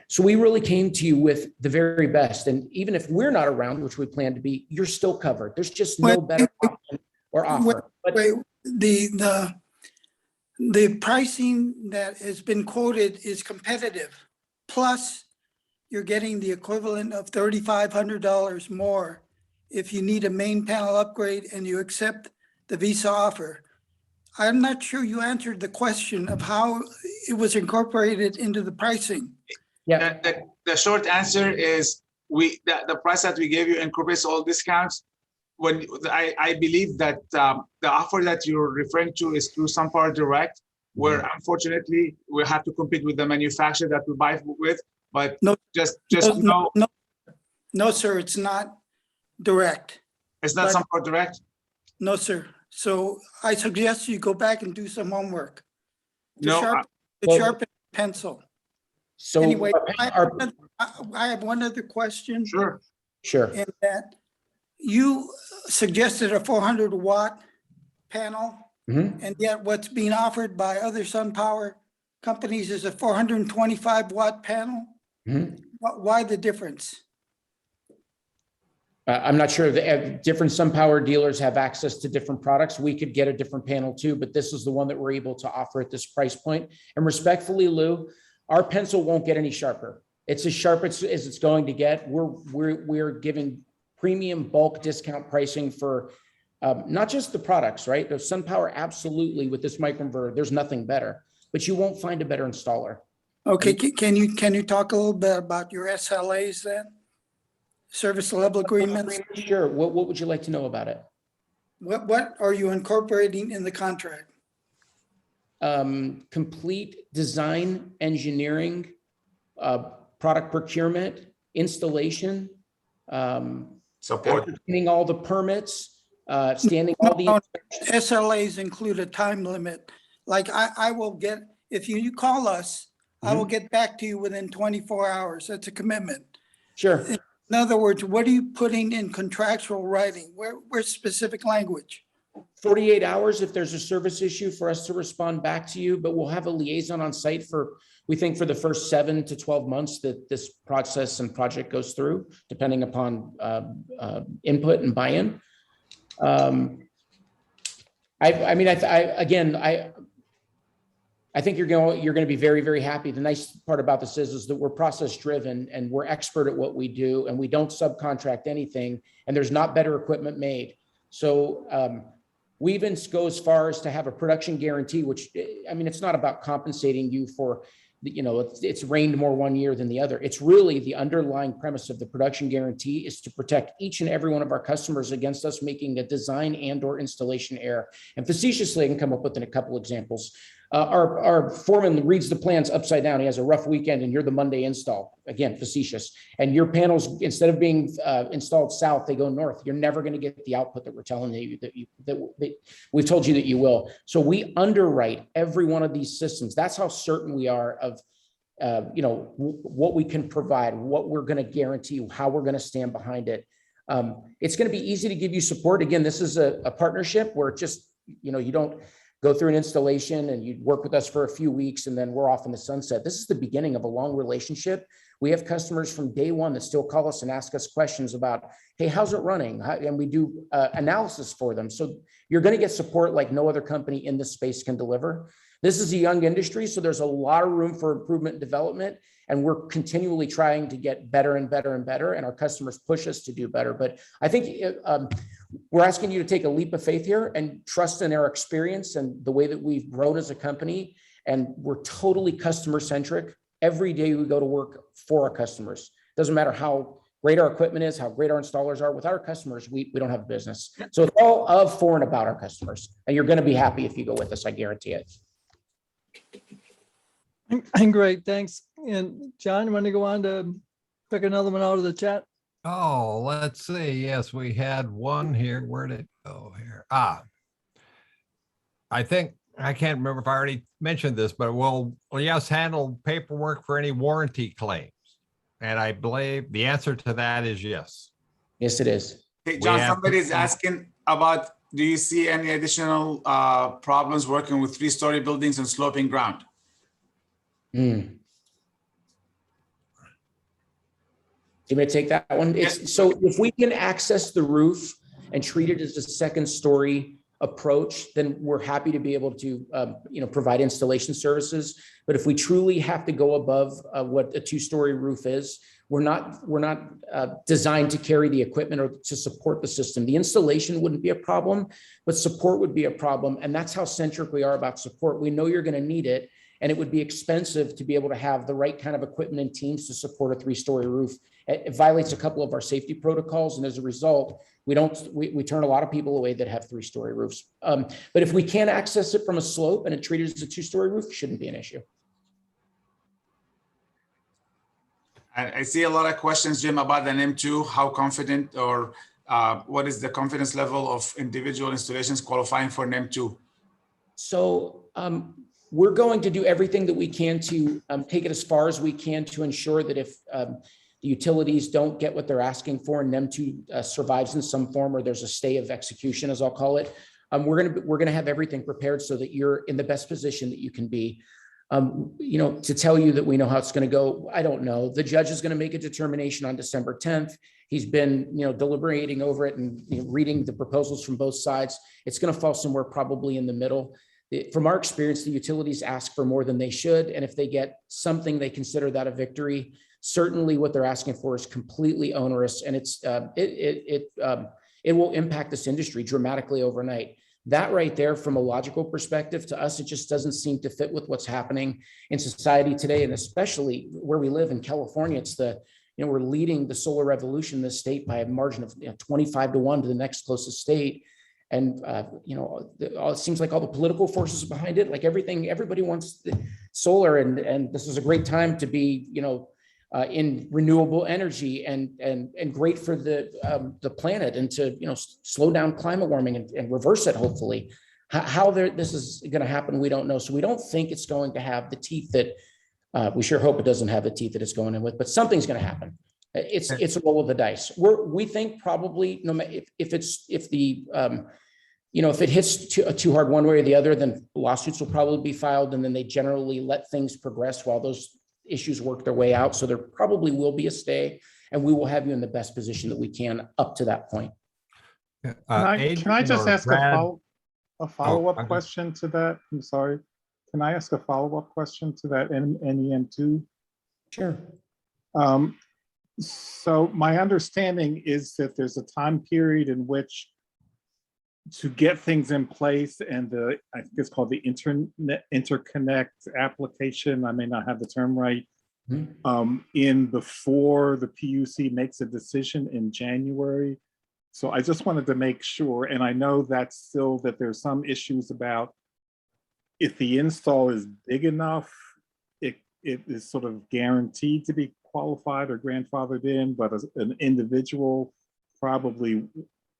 So we really came to you with the very best. And even if we're not around, which we plan to be, you're still covered. There's just no better option or offer. The pricing that has been quoted is competitive. Plus, you're getting the equivalent of $3,500 more if you need a main panel upgrade and you accept the Visa offer. I'm not sure you answered the question of how it was incorporated into the pricing. Yeah. The short answer is the price that we gave you incorporates all discounts. When I believe that the offer that you're referring to is through SunPower Direct, where unfortunately we have to compete with the manufacturer that we buy with. But no, no, sir, it's not direct. It's not SunPower Direct. No, sir. So I suggest you go back and do some homework. Sharpen pencil. So anyway, I have one other question. Sure. In that you suggested a 400 watt panel, and yet what's being offered by other SunPower companies is a 425 watt panel. Why the difference? I'm not sure if different SunPower dealers have access to different products. We could get a different panel too, but this is the one that we're able to offer at this price point. And respectfully, Lou, our pencil won't get any sharper. It's as sharp as it's going to get. We're giving premium bulk discount pricing for not just the products, right? There's SunPower absolutely with this microinverter. There's nothing better, but you won't find a better installer. Okay, can you talk a little bit about your SLAs then? Service level agreements? Sure. What would you like to know about it? What are you incorporating in the contract? complete design, engineering, product procurement, installation, Support. getting all the permits, standing No, all the. no, SLAs include a time limit. Like I will get, if you call us, I will get back to you within 24 hours. That's a commitment. Sure. In other words, what are you putting in contractual writing? Where's specific language? 48 hours if there's a service issue for us to respond back to you, but we'll have a liaison on site for, we think for the first 7 to 12 months that this process and project goes through, depending upon input and buy-in. I think you're going to be very, very happy. The nice part about this is that we're process driven and we're expert at what we do, and we don't subcontract anything, and there's not better equipment made. So we even go as far as to have a production guarantee, which, I mean, it's not about compensating you for, you know, it's rained more one year than the other. It's really the underlying premise of the production guarantee is to protect each and every one of our customers against us making a design and or installation error. And facetiously, I can come up with a couple examples. Our foreman reads the plans upside down. He has a rough weekend and you're the Monday install. Again, facetious. And your panels, instead of being installed south, they go north. You're never going to get the output that we're telling you that we've told you that you will. So we underwrite every one of these systems. That's how certain we are of you know, what we can provide, what we're going to guarantee, how we're going to stand behind it. It's going to be easy to give you support. Again, this is a partnership where just, you know, you don't go through an installation and you work with us for a few weeks and then we're off in the sunset. This is the beginning of a long relationship. We have customers from day one that still call us and ask us questions about, hey, how's it running? And we do analysis for them. So you're going to get support like no other company in this space can deliver. This is a young industry, so there's a lot of room for improvement and development, and we're continually trying to get better and better and better, and our customers push us to do better. But I think we're asking you to take a leap of faith here and trust in our experience and the way that we've grown as a company, and we're totally customer-centric. Every day we go to work for our customers. Doesn't matter how great our equipment is, how great our installers are. Without our customers, we don't have a business. So it's all of, for, and about our customers, and you're going to be happy if you go with us, I guarantee it. Great, thanks. And John, you want to go on to pick another one out of the chat? Oh, let's see. Yes, we had one here. Where did it go here? I think, I can't remember if I already mentioned this, but will yes handle paperwork for any warranty claims? And I believe the answer to that is yes. Yes, it is. Hey, John, somebody's asking about, do you see any additional problems working with 3-story buildings and sloping ground? Do you want me to take that one? It's, so if we can access the roof and treat it as a 2nd story approach, then we're happy to be able to, you know, provide installation services. But if we truly have to go above what a 2-story roof is, we're not designed to carry the equipment or to support the system. The installation wouldn't be a problem, but support would be a problem. And that's how centric we are about support. We know you're going to need it, and it would be expensive to be able to have the right kind of equipment and teams to support a 3-story roof. It violates a couple of our safety protocols, and as a result, we turn a lot of people away that have 3-story roofs. But if we can't access it from a slope and it treated as a 2-story roof, it shouldn't be an issue. I see a lot of questions, Jim, about an M2. How confident or what is the confidence level of individual installations qualifying for an M2? So we're going to do everything that we can to take it as far as we can to ensure that if the utilities don't get what they're asking for and M2 survives in some form, or there's a stay of execution, as I'll call it, we're going to have everything prepared so that you're in the best position that you can be. You know, to tell you that we know how it's going to go, I don't know. The judge is going to make a determination on December 10th. He's been, you know, deliberating over it and, you know, reading the proposals from both sides. It's going to fall somewhere probably in the middle. From our experience, the utilities ask for more than they should. And if they get something, they consider that a victory. Certainly what they're asking for is completely onerous, and it will impact this industry dramatically overnight. That right there, from a logical perspective, to us, it just doesn't seem to fit with what's happening in society today. And especially where we live in California, it's you know, we're leading the solar revolution in this state by a margin of 25 to 1 to the next closest state. And, it seems like all the political forces behind it, like everybody wants the solar, and this is a great time to be, in renewable energy and great for the planet, and to, slow down climate warming and reverse it, hopefully. How this is going to happen, we don't know. So we don't think it's going to have the teeth that we sure hope it doesn't have the teeth that it's going in with, but something's going to happen. It's a roll of the dice. We think probably no matter if it hits too hard one way or the other, then lawsuits will probably be filed, and then they generally let things progress while those issues work their way out. So there probably will be a stay, and we will have you in the best position that we can up to that point. Can I just ask a follow-up question to that? I'm sorry. Can I ask a follow-up question to that NEM2? Sure. So my understanding is that there's a time period in which to get things in place, and I think it's called the interconnect application. I may not have the term right. In before the PUC makes a decision in January. So I just wanted to make sure, and I know that there's some issues about if the install is big enough, it is sort of guaranteed to be qualified or grandfathered in, but as an individual probably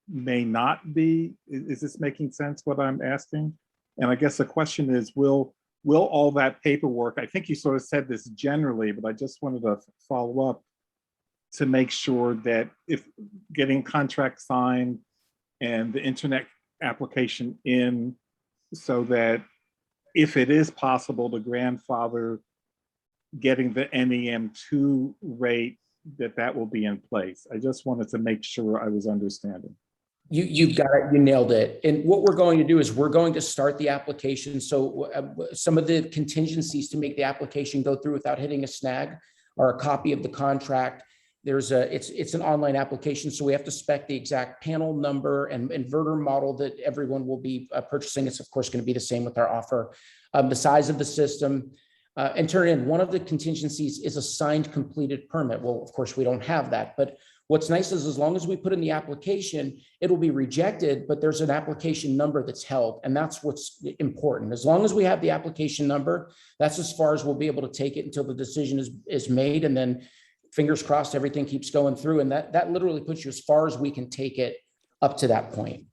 may not be. Is this making sense, what I'm asking? And I guess the question is, will all that paperwork, I think you sort of said this generally, but I just wanted to follow up to make sure that if getting contract signed and the internet application in, so that if it is possible to grandfather getting the NEM2 rate, that will be in place. I just wanted to make sure I was understanding. You got it. You nailed it. And what we're going to do is we're going to start the application. So some of the contingencies to make the application go through without hitting a snag are a copy of the contract. It's an online application, so we have to spec the exact panel number and inverter model that everyone will be purchasing. It's of course going to be the same with our offer, the size of the system, and turn in. One of the contingencies is a signed completed permit. Well, of course we don't have that, but what's nice is as long as we put in the application, it'll be rejected, but there's an application number that's held, and that's what's important. As long as we have the application number, that's as far as we'll be able to take it until the decision is made, and then fingers crossed, everything keeps going through. And that literally puts you as far as we can take it up to that point.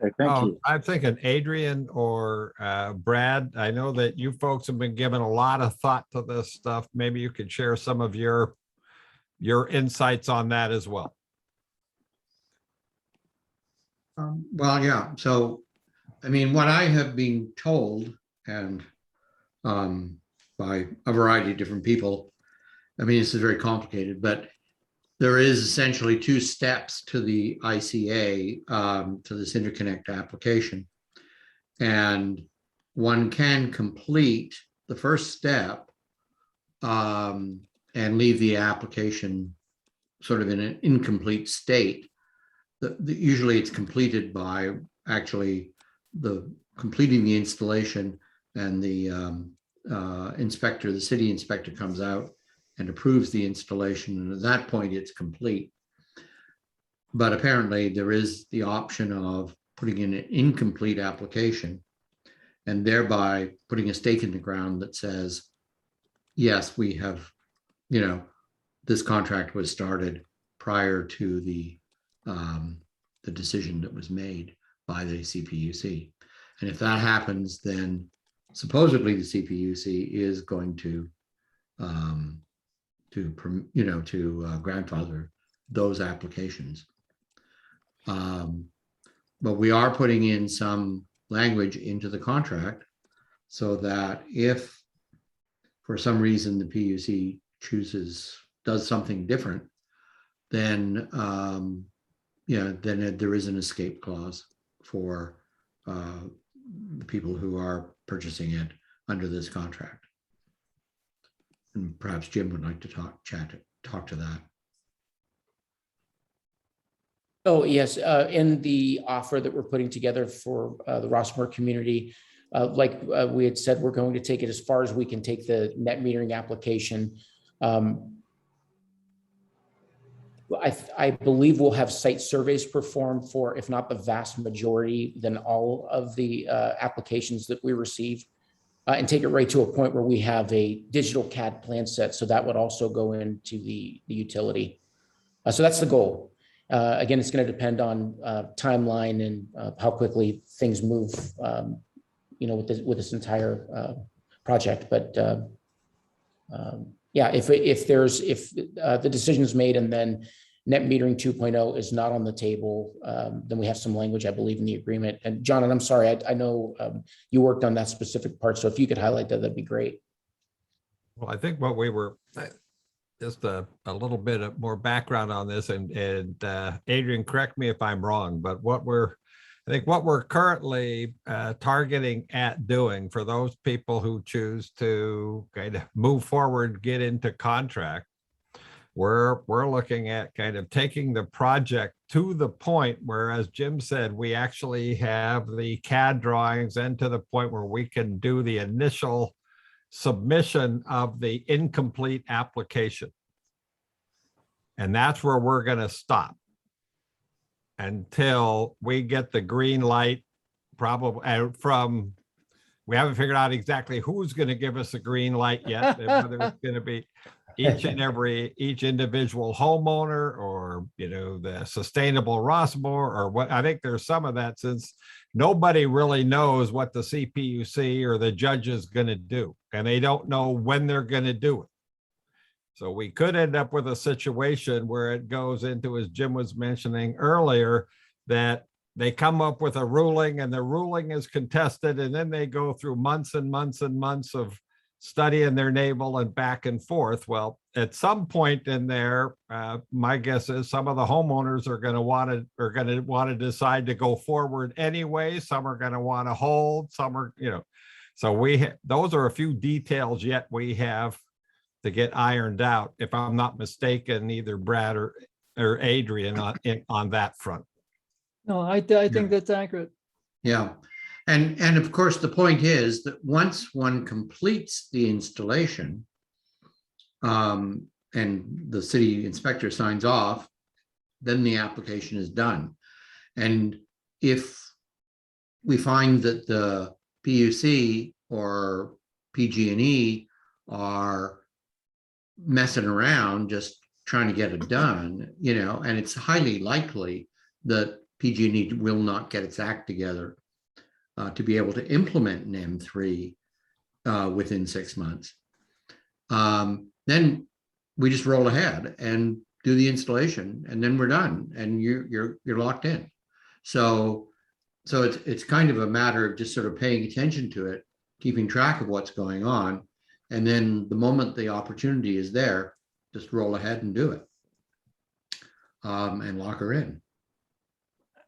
Okay, thank you. I'm thinking Adrian or Brad, I know that you folks have been giving a lot of thought to this stuff. Maybe you could share some of your insights on that as well. Well, yeah. So, I mean, what I have been told, and by a variety of different people, I mean, this is very complicated, but there is essentially two steps to the ICA, to this interconnect application. And one can complete the first step and leave the application sort of in an incomplete state. Usually it's completed by actually completing the installation, and the inspector, the city inspector, comes out and approves the installation, and at that point it's complete. But apparently there is the option of putting in an incomplete application and thereby putting a stake in the ground that says, yes, we have, this contract was started prior to the decision that was made by the CPUC. And if that happens, then supposedly the CPUC is going to grandfather those applications. But we are putting in some language into the contract so that if for some reason the PUC does something different, then there is an escape clause for the people who are purchasing it under this contract. And perhaps Jim would like to talk to that. Oh, yes. In the offer that we're putting together for the Rossmoor community, like we had said, we're going to take it as far as we can take the net metering application. I believe we'll have site surveys performed for, if not the vast majority, then all of the applications that we receive, and take it right to a point where we have a digital CAD plan set. So that would also go into the utility. So that's the goal. Again, it's going to depend on timeline and how quickly things move, with this entire project. But yeah, if the decision is made and then net metering 2.0 is not on the table, then we have some language, I believe, in the agreement. And John, and I'm sorry, I know you worked on that specific part. So if you could highlight that, that'd be great. Well, I think what we were, just a little bit of more background on this, and Adrian, correct me if I'm wrong, but I think what we're currently targeting at doing for those people who choose to kind of move forward, get into contract, we're looking at kind of taking the project to the point where, as Jim said, we actually have the CAD drawings, and to the point where we can do the initial submission of the incomplete application. And that's where we're going to stop until we get the green light, probably from, we haven't figured out exactly who's going to give us a green light yet, whether it's going to be each individual homeowner, or, the sustainable Rossmoor, or what. I think there's some of that, since nobody really knows what the CPUC or the judge is going to do, and they don't know when they're going to do it. So we could end up with a situation where it goes into, as Jim was mentioning earlier, that they come up with a ruling and the ruling is contested, and then they go through months and months and months of studying their navel and back and forth. Well, at some point in there, my guess is some of the homeowners are going to want to decide to go forward anyway. Some are going to want to hold. Some are, so those are a few details yet we have to get ironed out, if I'm not mistaken, either Brad or Adrian on that front. No, I think that's accurate. Yeah. And of course, the point is that once one completes the installation, and the city inspector signs off, then the application is done. And if we find that the PUC or PG&E are messing around, just trying to get it done, and it's highly likely that PG&E will not get its act together to be able to implement an M3 within 6 months. Then we just roll ahead and do the installation, and then we're done, and you're locked in. So it's kind of a matter of just sort of paying attention to it, keeping track of what's going on, and then the moment the opportunity is there, just roll ahead and do it, and lock her in.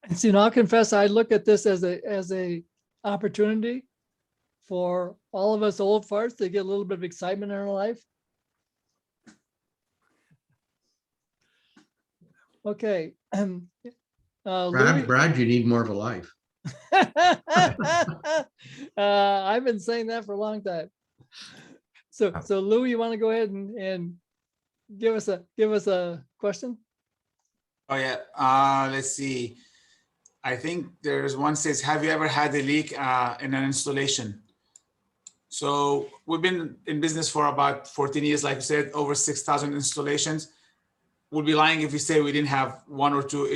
And see, I'll confess, I look at this as a opportunity for all of us old farts to get a little bit of excitement in our life. Okay. Brad, you need more of a life. I've been saying that for a long time. So Louis, you want to go ahead and give us a question? Oh yeah. Let's see. I think there's one says, have you ever had a leak in an installation? So we've been in business for about 14 years, like you said, over 6,000 installations. We'll be lying if we say we didn't have one or two,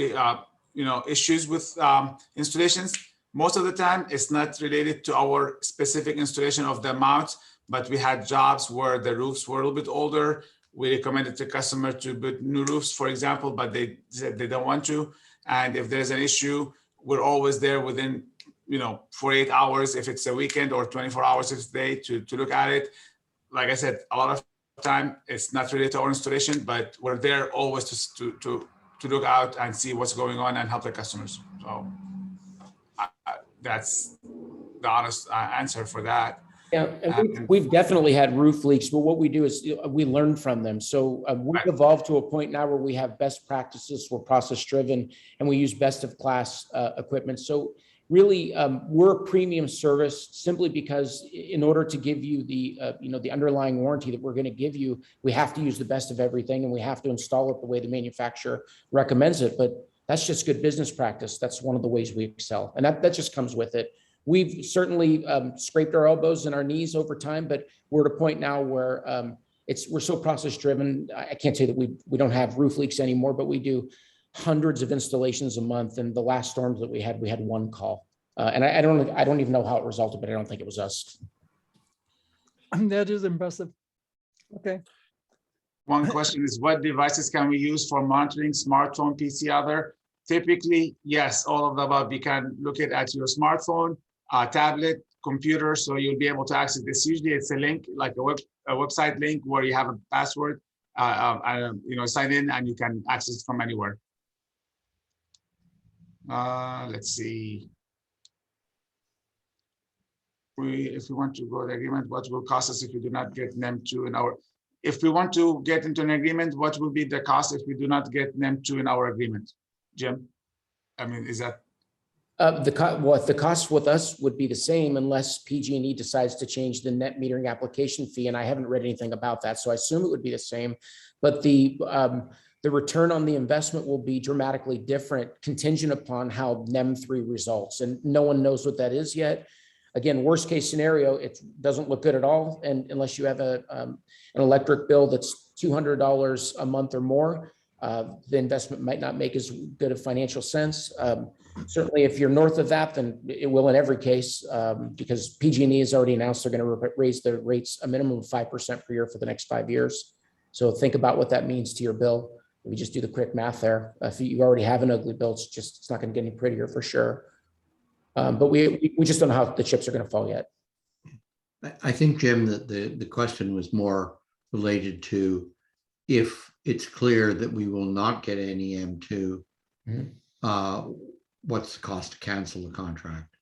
issues with installations. Most of the time, it's not related to our specific installation of the mount, but we had jobs where the roofs were a little bit older. We recommended the customer to put new roofs, for example, but they said they don't want to. And if there's an issue, we're always there within, 48 hours if it's a weekend, or 24 hours if it's a day, to look at it. Like I said, a lot of time it's not related to our installation, but we're there always to look out and see what's going on and help the customers. So that's the honest answer for that. Yeah, and we've definitely had roof leaks, but what we do is we learn from them. So we've evolved to a point now where we have best practices, we're process driven, and we use best of class equipment. So really, we're a premium service simply because in order to give you the, the underlying warranty that we're going to give you, we have to use the best of everything and we have to install it the way the manufacturer recommends it. But that's just good business practice. That's one of the ways we excel. And that just comes with it. We've certainly scraped our elbows and our knees over time, but we're at a point now where we're so process driven. I can't say that we don't have roof leaks anymore, but we do hundreds of installations a month. And the last storms that we had one call. And I don't even know how it resulted, but I don't think it was us. That is impressive. Okay. One question is, what devices can we use for monitoring? Smartphone, PC, other? Typically, yes, all of the above. You can look at your smartphone, tablet, computer, so you'll be able to access this. Usually it's a link, like a website link where you have a password, sign in and you can access it from anywhere. Let's see. If we want to go to the agreement, what will cost us if we do not get NEM2 in our, if we want to get into an agreement, what will be the cost if we do not get NEM2 in our agreement? Jim, I mean, is that? The cost with us would be the same unless PG&E decides to change the net metering application fee. And I haven't read anything about that. So I assume it would be the same, but the return on the investment will be dramatically different contingent upon how NEM3 results. And no one knows what that is yet. Again, worst case scenario, it doesn't look good at all. And unless you have an electric bill that's $200 a month or more, the investment might not make as good a financial sense. Certainly, if you're north of that, then it will in every case, because PG&E has already announced they're going to raise their rates a minimum of 5% per year for the next 5 years. So think about what that means to your bill. We just do the quick math there. If you already have an ugly bill, it's not going to get any prettier for sure. But we just don't know how the chips are going to fall yet. I think, Jim, that the question was more related to if it's clear that we will not get any M2, what's the cost to cancel the contract?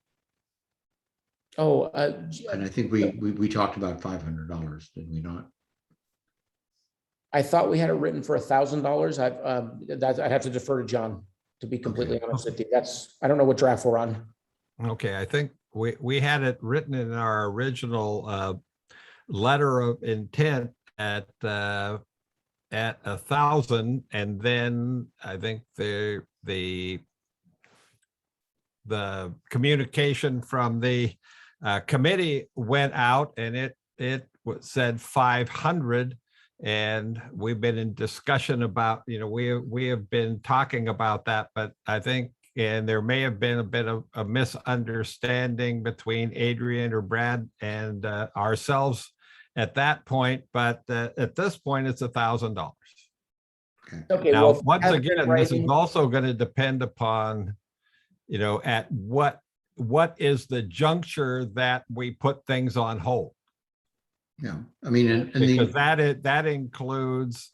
Oh, and I think we talked about $500, did we not? I thought we had it written for $1,000. I'd have to defer to John, to be completely honest with you. I don't know what draft we're on. Okay, I think we had it written in our original letter of intent at 1,000, and then I think the communication from the committee went out, and it said 500, and we've been in discussion about, we have been talking about that, but I think. And there may have been a bit of a misunderstanding between Adrian or Brad and ourselves at that point. But at this point, it's $1,000. Okay. Now, Well, once again, this is also going to depend upon, at what is the juncture that we put things on hold. Yeah, I mean, because that includes,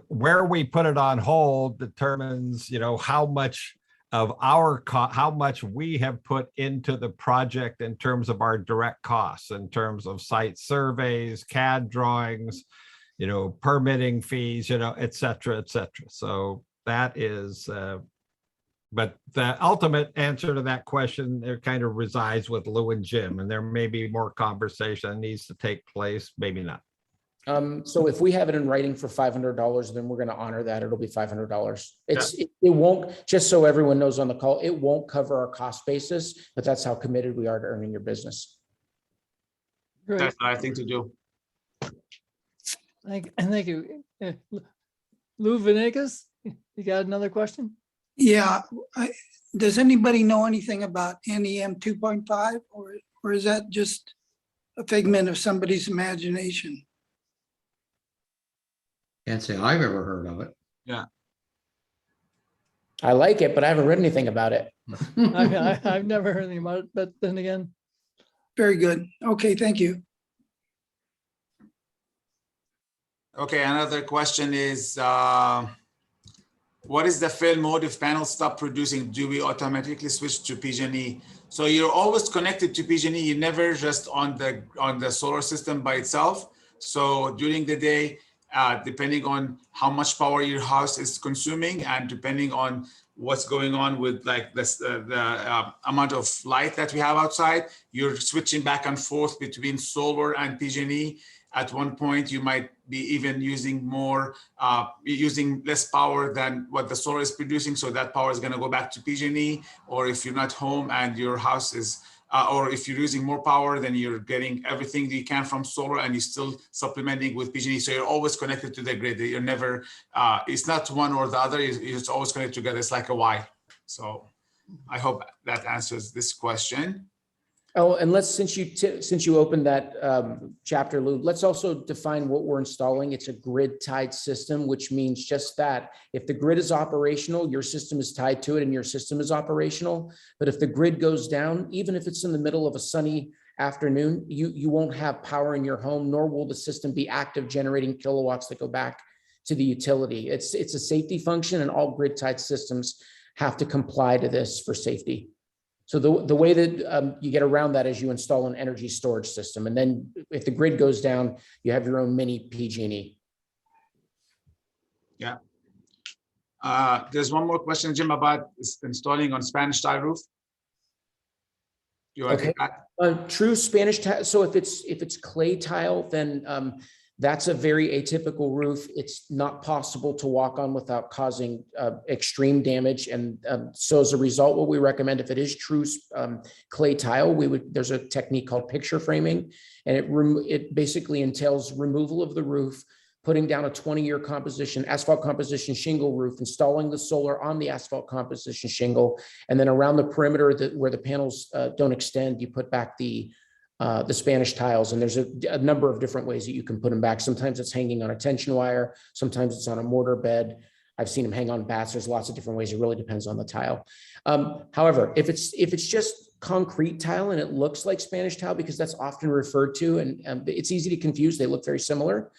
where we put it on hold determines, how much of how much we have put into the project in terms of our direct costs, in terms of site surveys, CAD drawings, permitting fees, et cetera, et cetera. So that is, but the ultimate answer to that question, it kind of resides with Lou and Jim, and there may be more conversation that needs to take place, maybe not. So if we have it in writing for $500, then we're going to honor that. It'll be $500. It won't, just so everyone knows on the call, it won't cover our cost basis, but that's how committed we are to earning your business. Great. That's the right thing to do. Thank you. Lou Venegas, you got another question? Yeah. Does anybody know anything about NEM 2.5, or is that just a figment of somebody's imagination? Can't say I've ever heard of it. Yeah. I like it, but I haven't read anything about it. I've never heard anything about it, but then again. Very good. Okay, thank you. Okay, another question is, what is the fail mode if panels stop producing? Do we automatically switch to PG&E? So you're always connected to PG&E. You're never just on the solar system by itself. So during the day, depending on how much power your house is consuming and depending on what's going on with like this, the amount of light that we have outside. You're switching back and forth between solar and PG&E. At one point, you might be even using more, using less power than what the solar is producing. So that power is going to go back to PG&E. Or if you're not home and your house is, or if you're using more power, then you're getting everything you can from solar and you're still supplementing with PG&E. So you're always connected to the grid. You're never, it's not one or the other. It's always connected together. It's like a Y. So I hope that answers this question. Oh, and let's, since you opened that chapter, Lou, let's also define what we're installing. It's a grid tied system, which means just that. If the grid is operational, your system is tied to it and your system is operational. But if the grid goes down, even if it's in the middle of a sunny afternoon, you won't have power in your home, nor will the system be active generating kilowatts that go back to the utility. It's a safety function, and all grid tied systems have to comply to this for safety. So the way that you get around that is you install an energy storage system. And then if the grid goes down, you have your own mini PG&E. Yeah. There's one more question, Jim, about installing on Spanish tile roof. You want to take that? True Spanish tile. So if it's clay tile, then that's a very atypical roof. It's not possible to walk on without causing extreme damage. And so as a result, what we recommend, if it is true clay tile, there's a technique called picture framing, and it basically entails removal of the roof, putting down a 20-year asphalt composition shingle roof, installing the solar on the asphalt composition shingle, and then around the perimeter where the panels don't extend, you put back the Spanish tiles. And there's a number of different ways that you can put them back. Sometimes it's hanging on a tension wire. Sometimes it's on a mortar bed. I've seen them hang on bats. There's lots of different ways. It really depends on the tile. However, if it's just concrete tile and it looks like Spanish tile, because that's often referred to, and it's easy to confuse. They look very similar.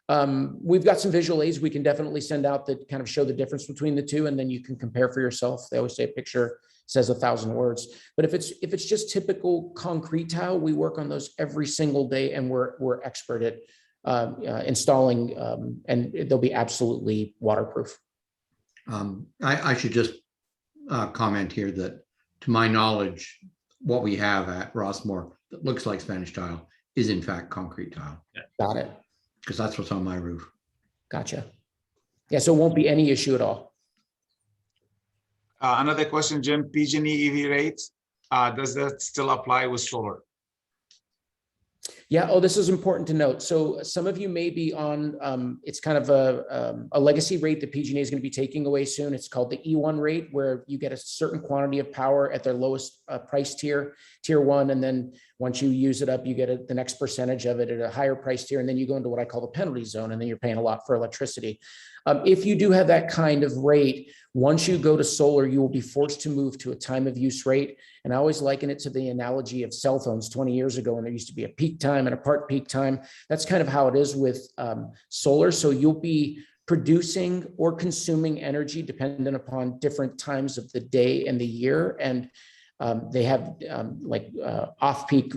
We've got some visual aids we can definitely send out that kind of show the difference between the two, and then you can compare for yourself. They always say a picture says 1,000 words. But if it's just typical concrete tile, we work on those every single day, and we're expert at installing, and they'll be absolutely waterproof. I should just comment here that, to my knowledge, what we have at Rossmoor that looks like Spanish tile is in fact concrete tile. Yeah. Got it. Because that's what's on my roof. Gotcha. Yeah, so it won't be any issue at all. Another question, Jim, PG&E EV rates, does that still apply with solar? Yeah. Oh, this is important to note. So some of you may be on, it's kind of a legacy rate that PG&E is going to be taking away soon. It's called the E1 rate, where you get a certain quantity of power at their lowest price tier 1. And then once you use it up, you get the next percentage of it at a higher price tier. And then you go into what I call the penalty zone, and then you're paying a lot for electricity. If you do have that kind of rate, once you go to solar, you will be forced to move to a time of use rate. And I always liken it to the analogy of cell phones 20 years ago, when there used to be a peak time and a part peak time. That's kind of how it is with solar. So you'll be producing or consuming energy dependent upon different times of the day and the year. And they have off peak,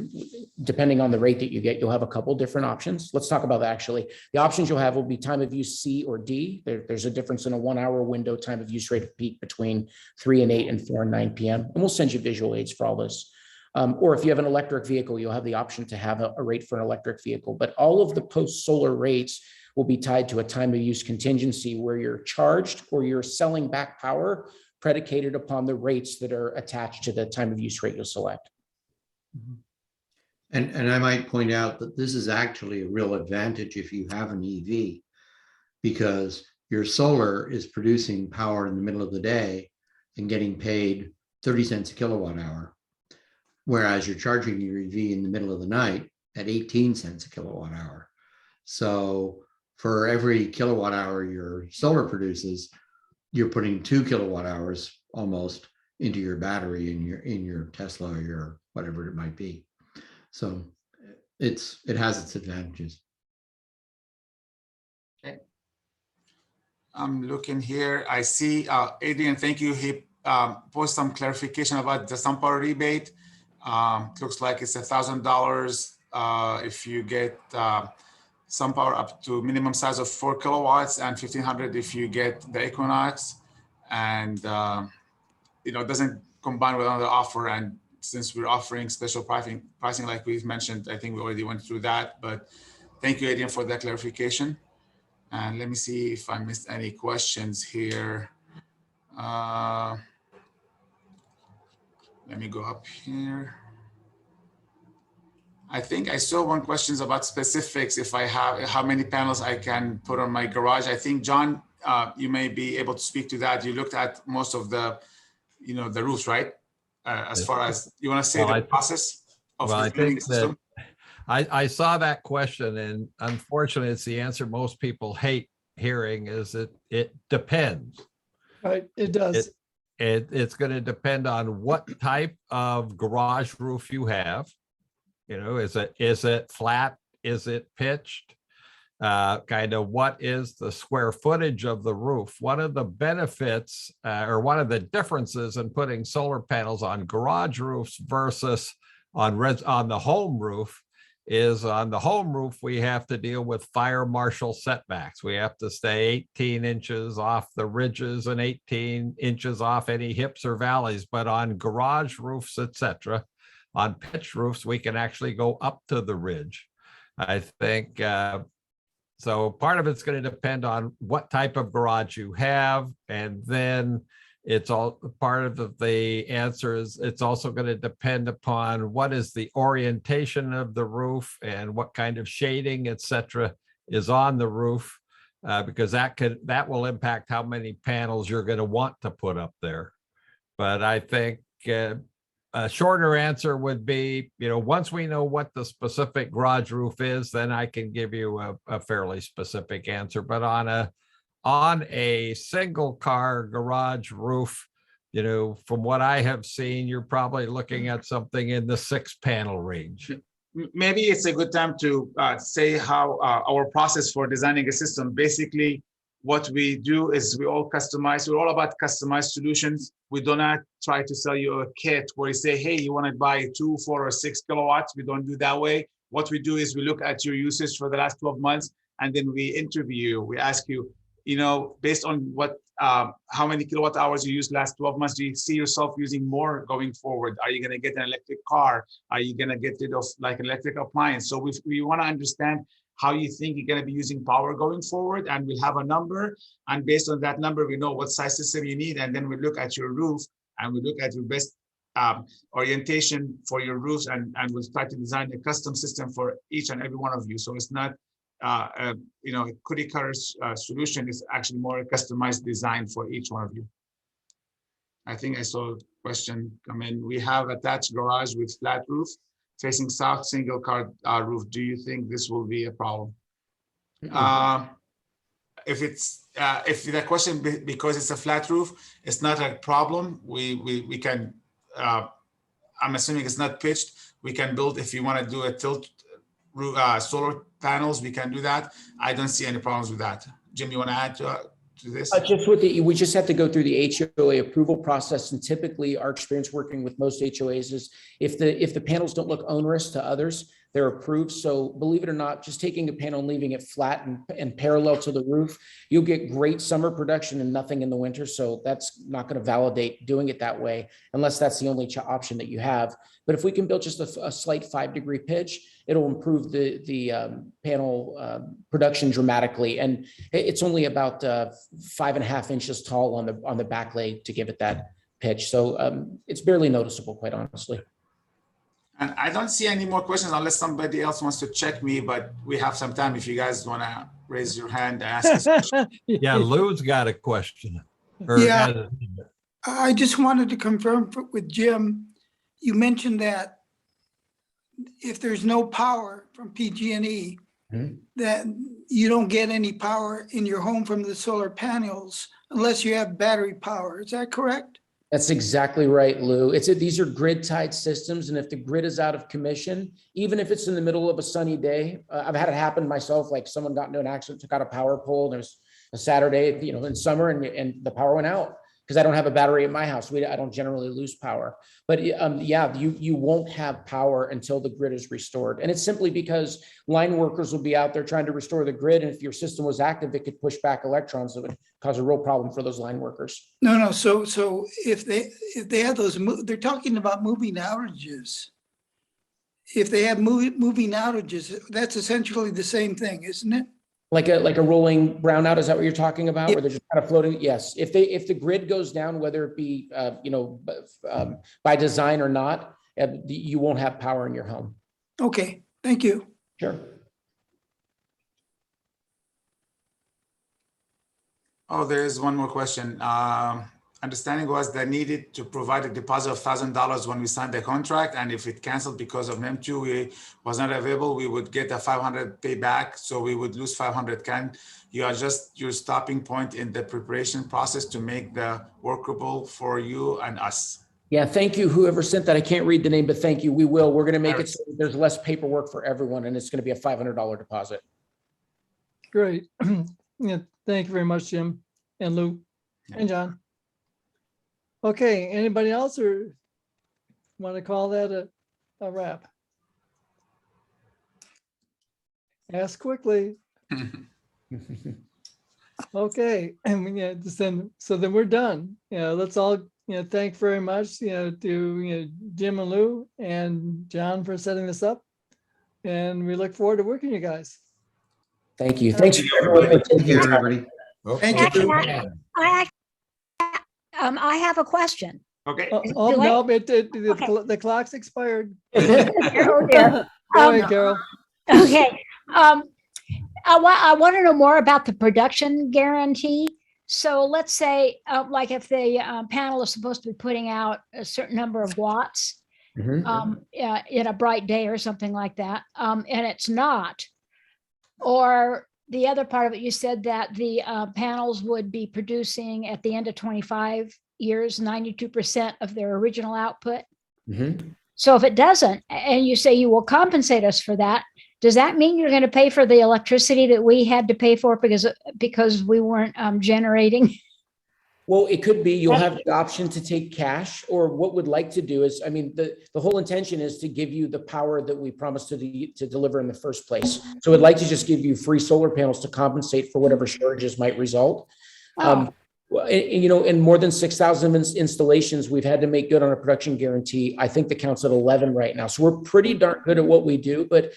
depending on the rate that you get, you'll have a couple different options. Let's talk about that actually. The options you'll have will be time of use C or D. There's a difference in a 1 hour window time of use rate of peak between 3 and 8 and 4 and 9 p.m. And we'll send you visual aids for all this. Or if you have an electric vehicle, you'll have the option to have a rate for an electric vehicle. But all of the post-solar rates will be tied to a time of use contingency, where you're charged or you're selling back power predicated upon the rates that are attached to the time of use rate you'll select. And I might point out that this is actually a real advantage if you have an EV, because your solar is producing power in the middle of the day and getting paid 30 cents a kilowatt hour, whereas you're charging your EV in the middle of the night at 18 cents a kilowatt hour. So for every kilowatt hour your solar produces, you're putting 2 kilowatt hours almost into your battery in your Tesla or your whatever it might be. So it has its advantages. Okay. I'm looking here. I see Adrian, thank you. He posted some clarification about the SunPower rebate. It looks like it's $1,000 if you get SunPower up to minimum size of 4 kilowatts, and $1,500 if you get the Equinox. and it doesn't combine with another offer. And since we're offering special pricing like we've mentioned, I think we already went through that. But thank you, Adrian, for that clarification. And let me see if I missed any questions here. Let me go up here. I think I saw one question about specifics. If I have how many panels I can put on my garage. I think, John, you may be able to speak to that. You looked at most of the, the roofs, right? As far as you want to say the process of I designing think the system. I saw that question, and unfortunately, it's the answer most people hate hearing is it depends. Right, it does. It's going to depend on what type of garage roof you have. Is it flat? Is it pitched? Kind of what is the square footage of the roof? One of the benefits or one of the differences in putting solar panels on garage roofs versus on the home roof is on the home roof, we have to deal with fire marshal setbacks. We have to stay 18 inches off the ridges and 18 inches off any hips or valleys. But on garage roofs, etc., on pitched roofs, we can actually go up to the ridge. I think so. Part of it's going to depend on what type of garage you have, and then it's all part of the answer is it's also going to depend upon what is the orientation of the roof and what kind of shading, etc., is on the roof, because that will impact how many panels you're going to want to put up there. But I think a shorter answer would be, once we know what the specific garage roof is, then I can give you a fairly specific answer. But on a single car garage roof, from what I have seen, you're probably looking at something in the 6-panel range. Maybe it's a good time to say how our process for designing a system. Basically, what we do is we all customize. We're all about customized solutions. We do not try to sell you a kit where you say, hey, you want to buy 2, 4, or 6 kilowatts. We don't do that way. What we do is we look at your usage for the last 12 months, and then we interview you. We ask you, based on what, how many kilowatt hours you used last 12 months, do you see yourself using more going forward? Are you going to get an electric car? Are you going to get rid of like an electric appliance? So we want to understand how you think you're going to be using power going forward, and we'll have a number. And based on that number, we know what size system you need. And then we look at your roof and we look at your best orientation for your roofs, and we'll try to design a custom system for each and every one of you. So it's not a cookie cutter solution. Is actually more a customized design for each one of you. I think I saw a question come in. We have attached garage with flat roof facing south, single car roof. Do you think this will be a problem? If the question because it's a flat roof, it's not a problem. We can. I'm assuming it's not pitched. We can build if you want to do a tilt solar panels. We can do that. I don't see any problems with that. Jim, you want to add to this? We just have to go through the HOA approval process, and typically our experience working with most HOAs is if the panels don't look onerous to others, they're approved. So believe it or not, just taking a panel and leaving it flat and parallel to the roof, you'll get great summer production and nothing in the winter. So that's not going to validate doing it that way unless that's the only option that you have. But if we can build just a slight 5-degree pitch, it'll improve the panel production dramatically. And it's only about 5.5 inches tall on the back leg to give it that pitch. So it's barely noticeable, quite honestly. And I don't see any more questions unless somebody else wants to check me, but we have some time if you guys want to raise your hand and ask us. Yeah, Lou's got a question. Yeah, I just wanted to confirm with Jim. You mentioned that if there's no power from PG&E, that you don't get any power in your home from the solar panels unless you have battery power. Is that correct? That's exactly right, Lou. These are grid tied systems. And if the grid is out of commission, even if it's in the middle of a sunny day, I've had it happen myself, like someone got into an accident, took out a power pole, and it was a Saturday, in summer, and the power went out because I don't have a battery at my house. I don't generally lose power. But yeah, you won't have power until the grid is restored. And it's simply because line workers will be out there trying to restore the grid. And if your system was active, it could push back electrons that would cause a real problem for those line workers. No. So if they have those, they're talking about moving outages. If they have moving outages, that's essentially the same thing, isn't it? Like a rolling brownout, is that what you're talking about? Where they're just kind of floating? Yes. If the grid goes down, whether it be by design or not, you won't have power in your home. Okay, thank you. Sure. Oh, there is one more question. Understanding was they needed to provide a deposit of $1,000 when we signed the contract, and if it canceled because of NEM2, we was not available, we would get a 500 payback, so we would lose 500. Can you adjust your stopping point in the preparation process to make the workable for you and us? Yeah, thank you. Whoever sent that, I can't read the name, but thank you. We will. We're going to make it so there's less paperwork for everyone, and it's going to be a $500 deposit. Great. Yeah, thank you very much, Jim and Lou and John. Okay, anybody else or want to call that a wrap? Ask quickly. Okay, and then we're done. Let's all thank very much to Jim and Lou and John for setting this up, and we look forward to working with you guys. Thank you. Thanks everyone for Thank you, taking time. everybody. Thank you. I have a question. Okay. Oh, Do I- no, the clock's expired. Oh, dear. Go ahead, Carol. Okay. I want to know more about the production guarantee. So let's say, like if the panel is supposed to be putting out a certain number of watts in a bright day or something like that, and it's not, or the other part of it, you said that the panels would be producing at the end of 25 years, 92% of their original output. So if it doesn't, and you say you will compensate us for that, does that mean you're going to pay for the electricity that we had to pay for because we weren't generating? Well, it could be you'll have the option to take cash, or what we'd like to do is, I mean, the whole intention is to give you the power that we promised to deliver in the first place. So we'd like to just give you free solar panels to compensate for whatever shortages might result. In more than 6,000 installations, we've had to make good on a production guarantee. I think the count's at 11 right now. So we're pretty darn good at what we do, but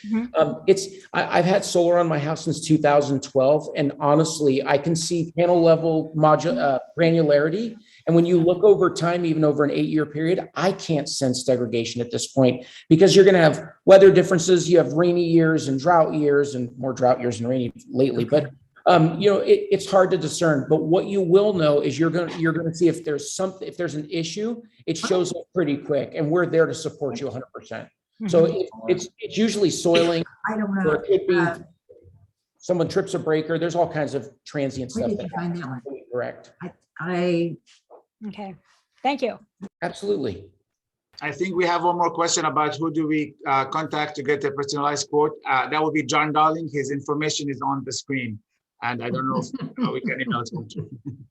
I've had solar on my house since 2012. And honestly, I can see panel level granularity. And when you look over time, even over an 8-year period, I can't sense degradation at this point, because you're going to have weather differences. You have rainy years and drought years, and more drought years than rainy lately, but it's hard to discern. But what you will know is you're going to see if there's an issue, it shows up pretty quick, and we're there to support you 100%. So it's usually soiling. I don't know. Or it could be someone trips a breaker. There's all kinds of transient Where stuff. did you find that one? Correct. Okay, thank you. Absolutely. I think we have one more question about who do we contact to get a personalized quote. That would be John Darling. His information is on the screen. And I don't know if we can email it to him.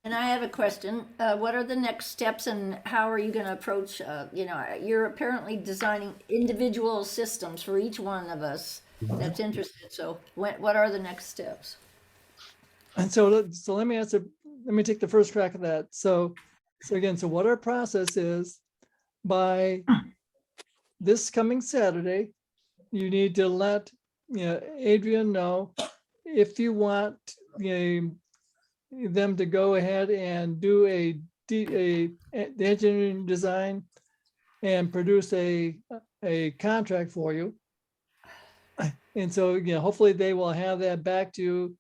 And I have a question. What are the next steps and how are you going to approach, you're apparently designing individual systems for each one of us that's interested. So what are the next steps? And so let me answer, let me take the first crack at that. So what our process is, by this coming Saturday, you need to let Adrian know if you want them to go ahead and do the engineering design and produce a contract for you. And so, hopefully they will have that back to you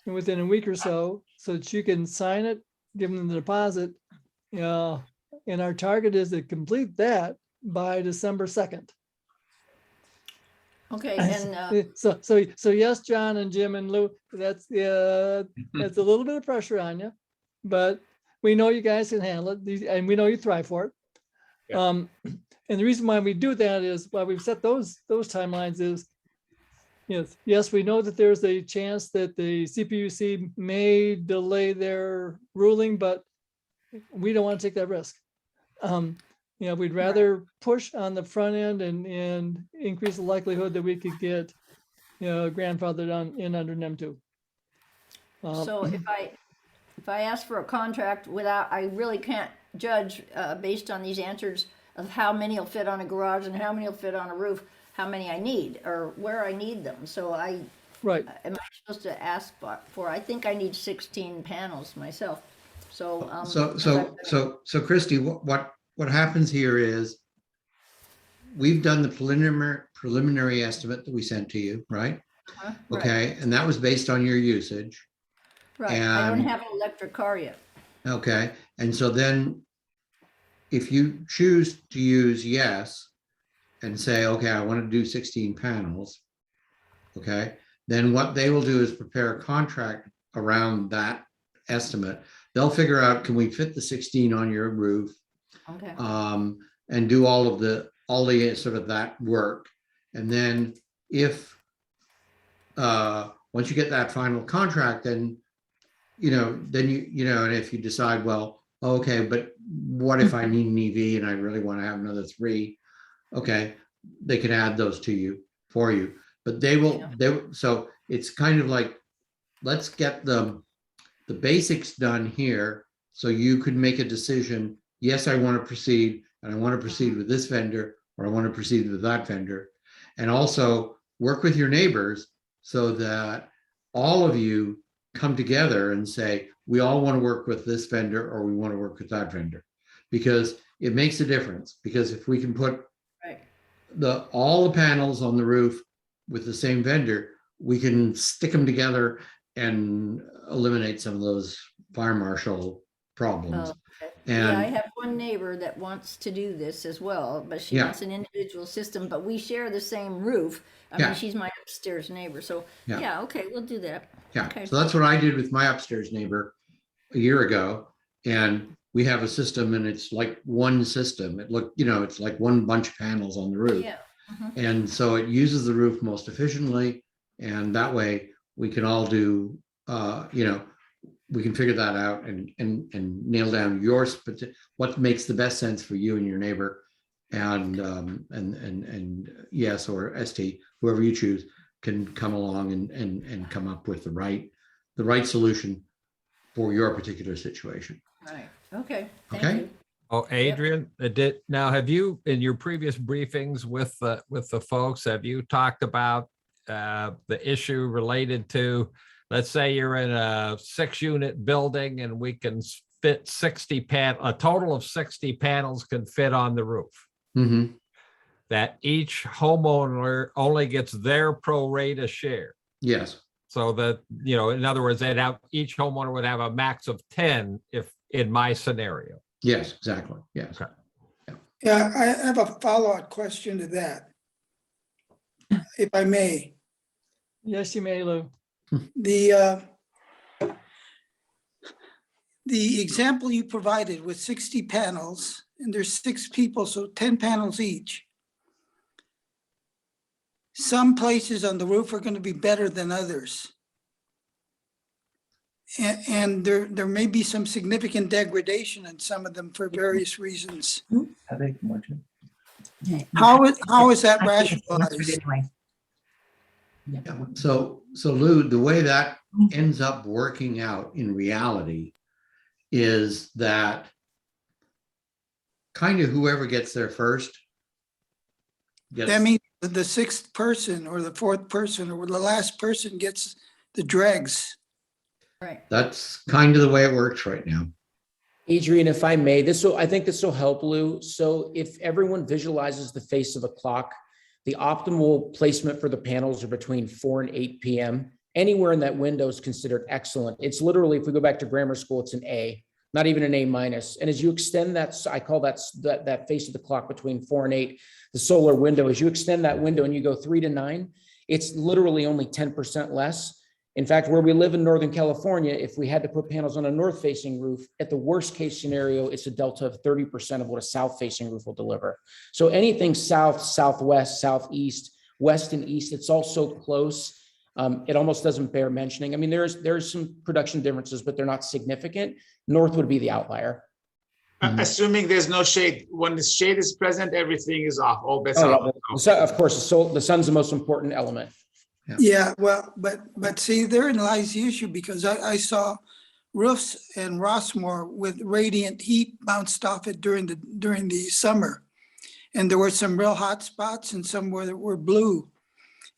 within a week or so that you can sign it, give them the deposit. And our target is to complete that by December 2nd. Okay, and so yes, John and Jim and Lou, that's a little bit of pressure on you, but we know you guys can handle it, and we know you thrive for it. Yeah. And the reason why we do that is why we've set those timelines is, yes, we know that there's a chance that the CPUC may delay their ruling, but we don't want to take that risk. We'd rather push on the front end and increase the likelihood that we could get, grandfathered in under NEM 2. So if I ask for a contract without, I really can't judge based on these answers of how many will fit on a garage and how many will fit on a roof, how many I need or where I need them. So Right. am I supposed to ask for, I think I need 16 panels myself. So, So Christy, what happens here is we've done the preliminary estimate that we sent to you, right? right, Okay, and that was based on your usage. right. I don't and- have an electric car yet. Okay, and so then if you choose to use yes and say, okay, I want to do 16 panels, okay, then what they will do is prepare a contract around that estimate. They'll figure out, can we fit the 16 on your roof? Okay. And do all the sort of that work. And then if once you get that final contract, then and if you decide, well, okay, but what if I need an EV and I really want to have another 3? Okay, they can add those to you for you. But so it's kind of like, let's get the basics done here so you could make a decision. Yes, I want to proceed, and I want to proceed with this vendor, or I want to proceed with that vendor. And also work with your neighbors so that all of you come together and say, we all want to work with this vendor or we want to work with that vendor, because it makes a difference. Because if we can put Right. all the panels on the roof with the same vendor, we can stick them together and eliminate some of those fire marshal problems. Okay. And Yeah, I have one neighbor that wants to do this as well, but she Yeah. wants an individual system, but we share the same roof. I Yeah. mean, she's my upstairs neighbor, so Yeah. yeah, okay, we'll do that. yeah, Okay. so that's what I did with my upstairs neighbor a year ago. And we have a system and it's like one system. It's like one bunch of panels on the roof. Yeah. Mhm. And so it uses the roof most efficiently. And that way we can all do, we can figure that out and nail down what makes the best sense for you and your neighbor. And yes, or ST, whoever you choose, can come along and come up with the right solution for your particular situation. Right, okay, Okay. thank you. Oh, Adrian, have you, in your previous briefings with the folks, have you talked about the issue related to, let's say you're in a 6-unit building and we can fit a total of 60 panels can fit on the roof, Mm-hmm. that each homeowner only gets their pro rata share. Yes. So that, in other words, each homeowner would have a max of 10 if in my scenario. Yes, exactly. Yes. Okay. Yeah, I have a follow-up question to that, if I may. Yes, you may, Lou. The example you provided with 60 panels, and there's 6 people, so 10 panels each. Some places on the roof are going to be better than others. And there may be some significant degradation in some of them for various reasons. How is that rationalized? Yeah. So Lou, the way that ends up working out in reality is that kind of whoever gets there first gets. That means the 6th person or the 4th person or the last person gets the dregs. Right, That's kind of the way it works right now. Adrian, if I may, I think this will help, Lou. So if everyone visualizes the face of a clock, the optimal placement for the panels are between 4 and 8 p.m. Anywhere in that window is considered excellent. It's literally, if we go back to grammar school, it's an A, not even an A minus. And as you extend that, I call that face of the clock between 4 and 8, the solar window, as you extend that window and you go 3 to 9, it's literally only 10% less. In fact, where we live in Northern California, if we had to put panels on a north-facing roof, at the worst case scenario, it's a delta of 30% of what a south-facing roof will deliver. So anything south, southwest, southeast, west and east, it's all so close. It almost doesn't bear mentioning. I mean, there's some production differences, but they're not significant. North would be the outlier. Assuming there's no shade. When the shade is present, everything is off. All bets Oh, are yeah, off. of course, the sun's the most important element. Yeah, well, but see, therein lies the issue, because I saw roofs in Rossmoor with radiant heat bounced off it during the summer. And there were some real hot spots and some were blue.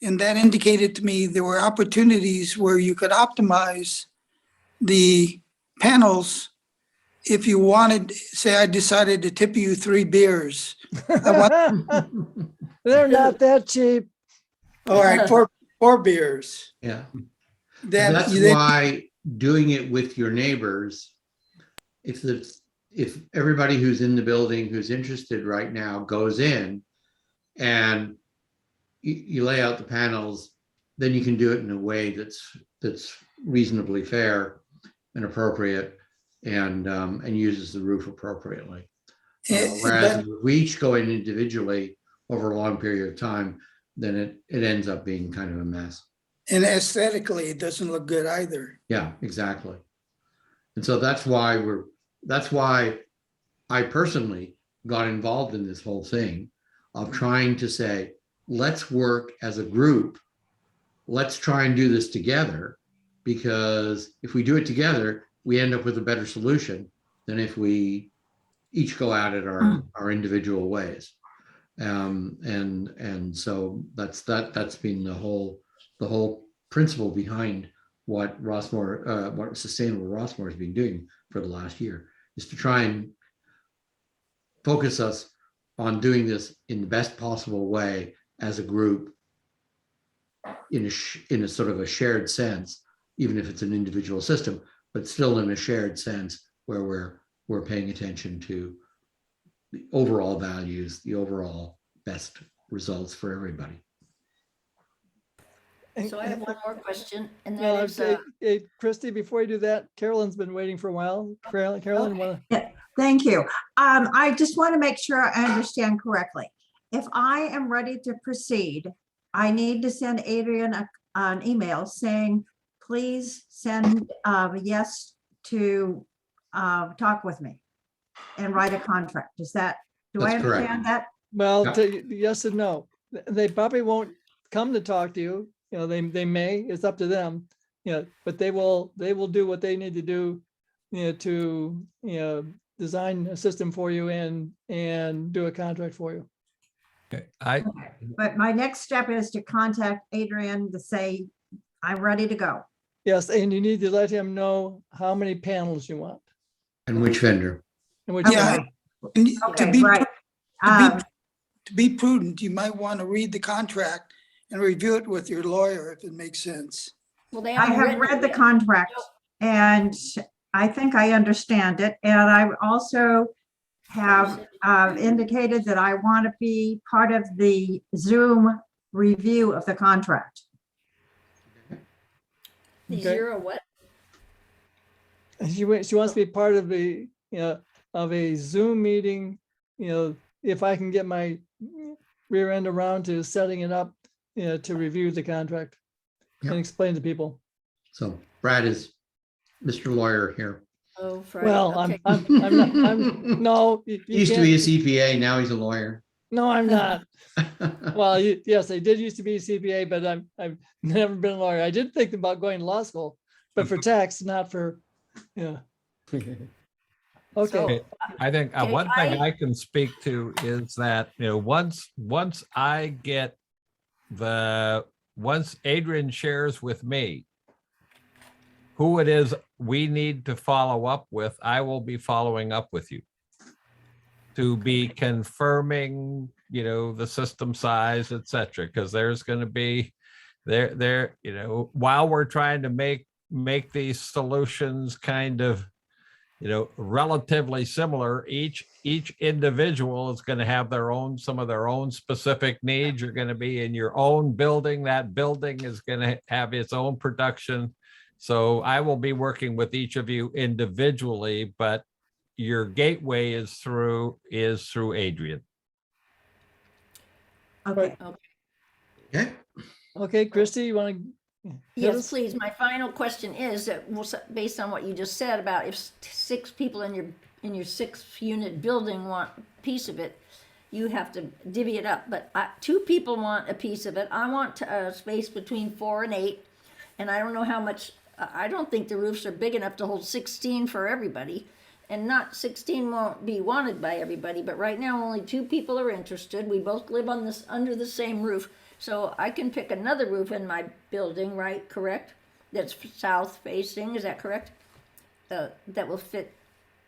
And that indicated to me there were opportunities where you could optimize the panels if you wanted. Say I decided to tip you 3 beers. They're not that cheap. All right, 4 beers. Yeah. Then That's why doing it with your neighbors, if everybody who's in the building who's interested right now goes in and you lay out the panels, then you can do it in a way that's reasonably fair and appropriate, and uses the roof appropriately. Whereas if we each go in individually over a long period of time, then it ends up being kind of a mess. And aesthetically, it doesn't look good either. Yeah, exactly. And so that's why I personally got involved in this whole thing of trying to say, let's work as a group. Let's try and do this together, because if we do it together, we end up with a better solution than if we each go at it our individual ways. And so that's been the whole principle behind what Rossmoor, what Sustainable Rossmoor has been doing for the last year, is to try and focus us on doing this in the best possible way as a group, in a sort of a shared sense, even if it's an individual system, but still in a shared sense where we're paying attention to the overall values, the overall best results for everybody. So I have one more question, and Well, that is, hey, Christy, before you do that, Carolyn's been waiting for a while. Carolyn, wanna- Thank you. I just want to make sure I understand correctly. If I am ready to proceed, I need to send Adrian an email saying, please send yes to talk with me and write a contract. Do I That's correct. understand that? Well, Yeah. yes and no. They probably won't come to talk to you. You know, they may, it's up to them, you know, but they will do what they need to do, you know, to, you know, design a system for you and do a contract for you. Okay, Okay. But my next step is to contact Adrian to say, I'm ready to go. Yes, and you need to let him know how many panels you want And which vendor? and which. Yeah, vendor. and to Okay, be right. to be prudent, you might want to read the contract and review it with your lawyer if it makes sense. well, they I haven't have written it read the yet. contract and I think I understand it. And I also have indicated that I want to be part of the Zoom review of the contract. The Okay. zero what? She wants to be part of the, you know, of a Zoom meeting, you know, if I can get my rear end around to setting it up, you know, to review the contract and Yeah. explain to people. So Brad is Mr. Lawyer here. Oh, Friday. Well, Okay. I'm not, no. You He used to be a can't- CPA, now he's a lawyer. No, I'm not. Well, yes, I did used to be a CPA, but I've never been a lawyer. I did think about going to law school, but for tax, not for, yeah. Okay, Okay, I think Okay, one thing I- I can speak to is that, you know, once I get once Adrian shares with me who it is we need to follow up with, I will be following up with you to be confirming, you know, the system size, et cetera, because there's going to be there, you know, while we're trying to make these solutions kind of, you know, relatively similar, each individual is going to have some of their own specific needs. You're going to be in your own building. That building is going to have its own production. So I will be working with each of you individually, but your gateway is through Adrian. Okay. Okay, okay, Christy, you want to? Yes, please. My final question is that based on what you just said about if 6 people in your in your 6-unit building want a piece of it, you have to divvy it up. But 2 people want a piece of it. I want a space between 4 and 8. And I don't know how much, I don't think the roofs are big enough to hold 16 for everybody. And not 16 won't be wanted by everybody, but right now only 2 people are interested. We both live on this, under the same roof. So I can pick another roof in my building, right? Correct? That's south facing, is that correct? That will fit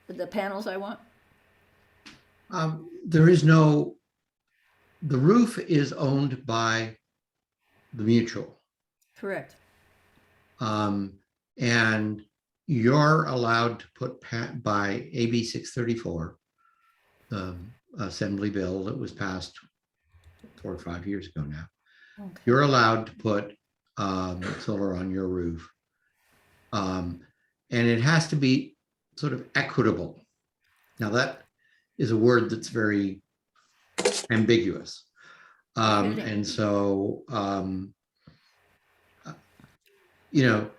the panels I want? There is no, the roof is owned by the mutual. Correct. And you're allowed to put by AB 634, the assembly bill that was passed 4 or 5 years ago now. Okay. You're allowed to put solar on your roof. And it has to be sort of equitable. Now that is a word that's very ambiguous. And so, you know,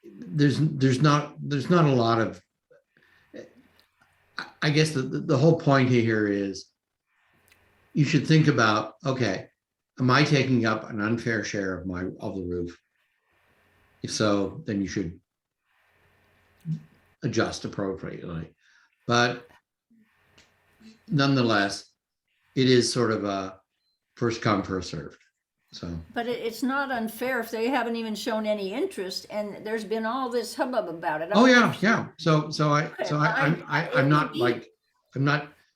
there's not a lot of, I guess the whole point here is you should think about, okay, am I taking up an unfair share of the roof? If so, then you should adjust appropriately. But nonetheless, it is sort of a first come, first served. So, but it's not unfair if they haven't even shown any interest, and there's been all this hubbub about it. oh yeah, yeah.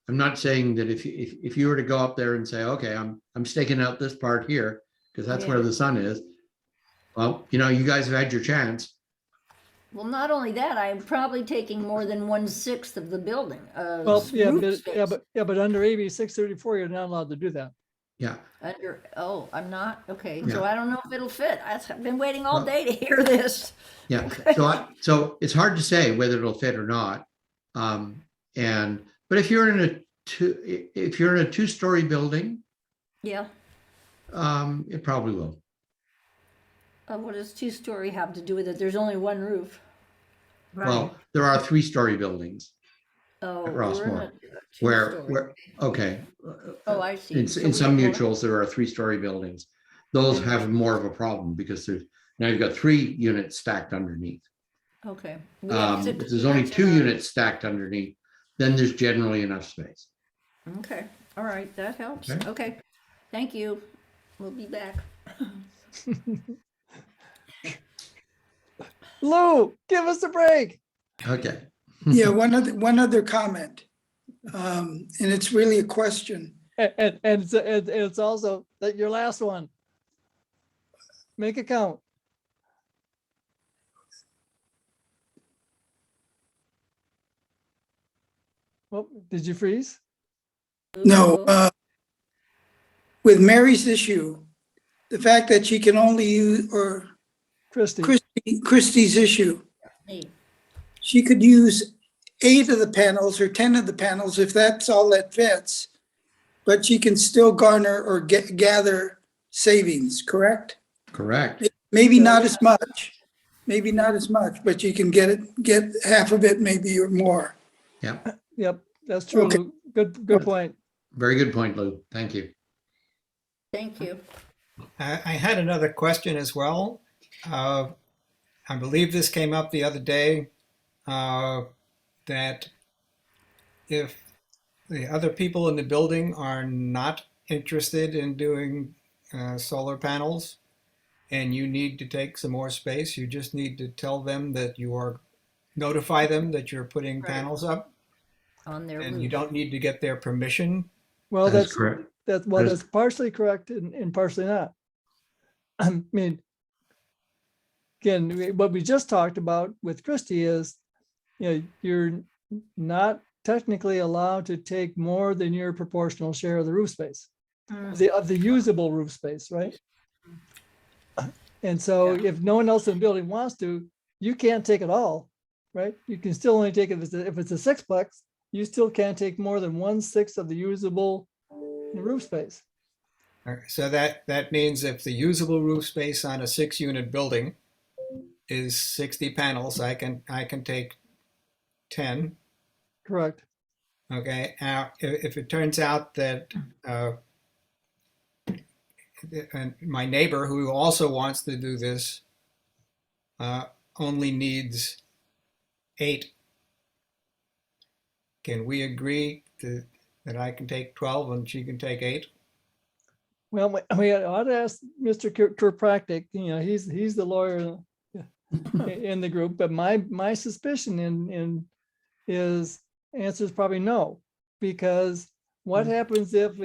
I'm not saying that if you were to go up there and say, okay, I'm staking out this part here because that's where the sun is. Well, you know, you guys have had your chance. Well, not only that, I'm probably taking more than 1/6 of the building. Well, yeah, roof but, space. but under AB 634, you're not allowed to do that. Yeah. I'm not? Okay, Yeah. so I don't know if it'll fit. I've been waiting all Well, day to hear this. Yeah. Okay. So it's hard to say whether it'll fit or not. But if you're in a 2-story building, Yeah. it probably will. What does 2-story have to do with it? There's only one roof. Well, there are 3-story buildings Oh, at we're in Rossmoor a where, 2-story. okay. Oh, I see. In So some we have mutuals, there are 3-story buildings. Those have more of a problem because now you've got 3 units stacked underneath. Okay. We have If 6 there's only units 2 in our- units stacked underneath, then there's generally enough space. Okay, all right, that helps. Okay. Okay, thank you. We'll be back. Lou, give us a break. Okay. Yeah, one other comment. And it's really a question. And it's also that your last one. Make it count. Well, did you freeze? No, with Mary's issue, the fact that she can only use, or Christie. Christie's issue, Me. she could use 8 of the panels or 10 of the panels if that's all that fits, but she can still garner or gather savings, correct? Correct. Maybe not as much, but you can get half of it maybe or more. Yeah. Yep, that's true. Okay. Lou. Good point. Very good point, Lou. Thank you. Thank you. I had another question as well. I believe this came up the other day, that if the other people in the building are not interested in doing solar panels and you need to take some more space, you just need to tell them that notify them that you're putting Right. panels up, On their and you roof. don't need to get their permission. Well, That's correct. that's partially correct and partially not. I mean, again, what we just talked about with Christie is, you're not technically allowed to take more than your proportional share of the roof space, of the usable roof space, right? And so if no one else in the building wants to, you can't take it all, right? You can still only take it if it's a 6-plex, you still can't take more than 1/6 of the usable roof space. All right, so that means if the usable roof space on a 6-unit building is 60 panels, I can take 10 Correct. Okay, if it turns out that and my neighbor who also wants to do this only needs 8, can we agree that I can take 12 and she can take 8? Well, we ought to ask Mr. Kirkpatrick, he's the lawyer in the group, but my suspicion is answer is probably no, because what happens if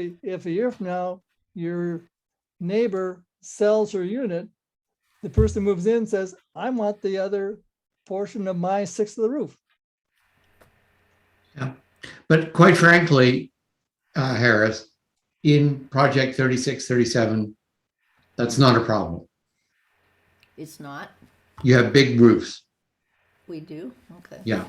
a year from now your neighbor sells her unit, the person moves in and says, I want the other portion of my 1/6 of the roof. Yeah, but quite frankly, Harris, in project 3637, that's not a problem. It's not. You have big roofs. We do. Okay. Yeah.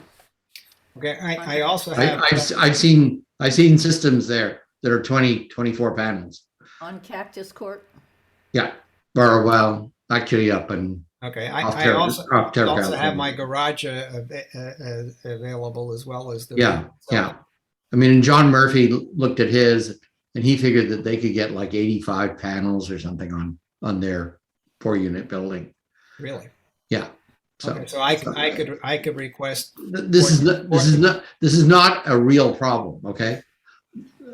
Okay, I also have. I've seen systems there that are 20, 24 panels. On Cactus Court. Yeah. Or well, actually up and Okay, off I also California. have my garage available as well as the. Yeah, so- yeah. I mean, and John Murphy looked at his and he figured that they could get like 85 panels or something on their 4-unit building. Really? Yeah. So, Okay, so I could request. this is not a real problem. Okay.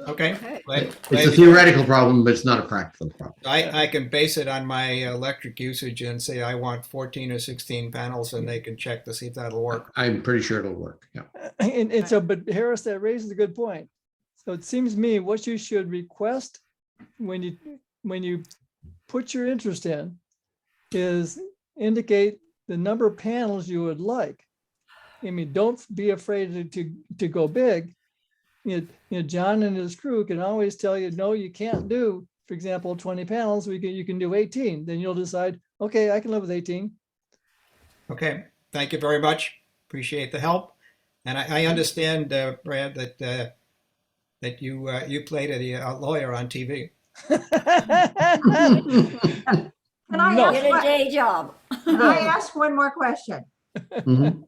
Okay. Okay. It's a theoretical problem, but it's not a practical problem. I can base it on my electric usage and say I want 14 or 16 panels, and they can check to see if that'll work. I'm pretty sure it'll work. Yeah. And so, but Harris, that raises a good point. So it seems to me what you should request when you put your interest in is indicate the number of panels you would like. I mean, don't be afraid to go big. John and his crew can always tell you, no, you can't do, for example, 20 panels. You can do 18. Then you'll decide, okay, I can live with 18. Okay, thank you very much. Appreciate the help. And I understand, Brad, that you played a lawyer on TV. Can I No. ask Get a what- day job. can I ask one more question? Mhm.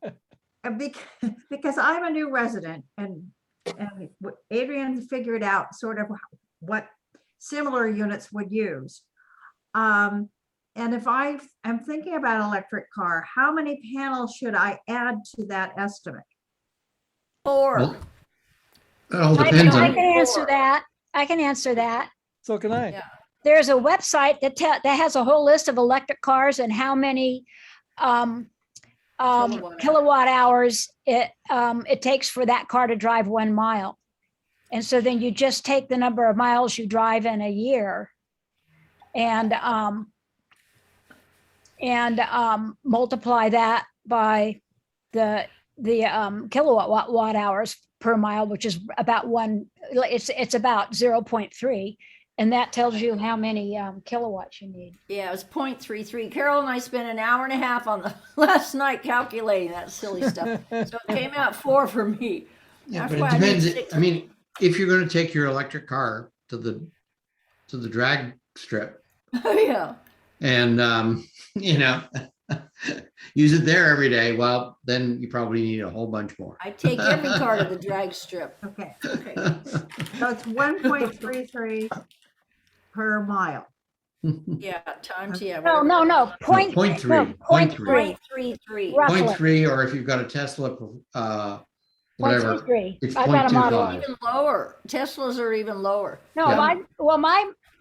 Because I'm a new resident and Adrian figured out sort of what similar units would use. And if I am thinking about an electric car, how many panels should I add to that estimate? 4. Well, it all I depends can on. answer that. I can answer that. So can I. Yeah. There's a website that has a whole list of electric cars and how many kilowatt hours it takes for that car to drive 1 mile. And so then you just take the number of miles you drive in a year and multiply that by the kilowatt hours per mile, which is about it's about 0.3. And that tells you how many kilowatts you need. Yeah, it was 0.33. Carol and I spent an hour and a half on the last night calculating that silly stuff. So it came out 4 for me. Yeah, That's but why it I need depends. 6. I mean, if you're going to take your electric car to the drag strip Yeah. and use it there every day, well, then you probably need a whole bunch more. I take every car to the drag strip. Okay, Okay. so it's 1.33 per mile. Yeah, times, yeah. No, whatever. point, Point three, no, point three. 0.33. Roughly. 0.3, or if you've got a Tesla, whatever, 0.33. it's I've got a model. 0.25. Even lower. Teslas are even lower. No, Yeah.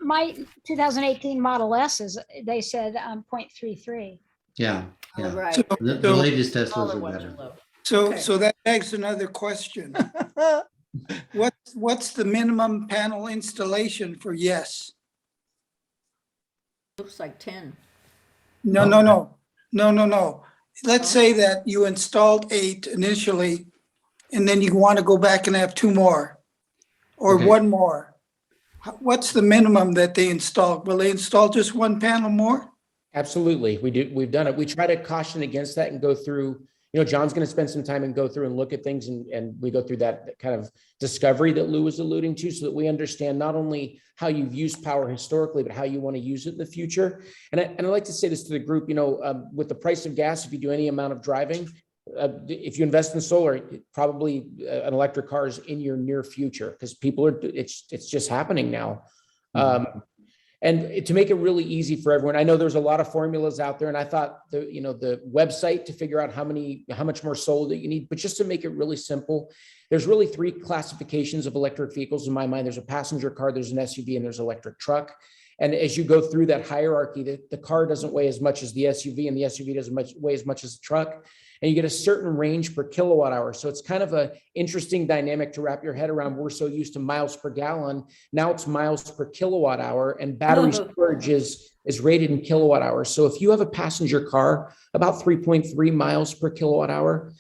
my 2018 Model S they said 0.33. Yeah, Oh, yeah. right. So, The latest Teslas Smaller are ones better. are low. so, Okay. so that begs another question. What's the minimum panel installation for yes? Looks like 10. No. Let's say that you installed 8 initially, and then you want to go back and have 2 more, or Okay. 1 more. What's the minimum that they install? Will they install just 1 panel more? Absolutely. We've done it. We try to caution against that and go through, John's going to spend some time and go through and look at things and we go through that kind of discovery that Lou was alluding to so that we understand not only how you've used power historically, but how you want to use it in the future. And I'd like to say this to the group, with the price of gas, if you do any amount of driving, if you invest in solar, probably an electric car is in your near future because people are, it's just happening now. And to make it really easy for everyone, I know there's a lot of formulas out there, and I thought the website to figure out how much more solar that you need, but just to make it really simple, there's really 3 classifications of electric vehicles in my mind. There's a passenger car, there's an SUV, and there's an electric truck. And as you go through that hierarchy, the car doesn't weigh as much as the SUV, and the SUV doesn't weigh as much as the truck. And you get a certain range per kilowatt hour. So it's kind of an interesting dynamic to wrap your head around. We're so used to miles per gallon. Now it's miles per kilowatt hour, and battery storage is rated in kilowatt hours. So if you have a passenger car, about 3.3 miles per kilowatt hour.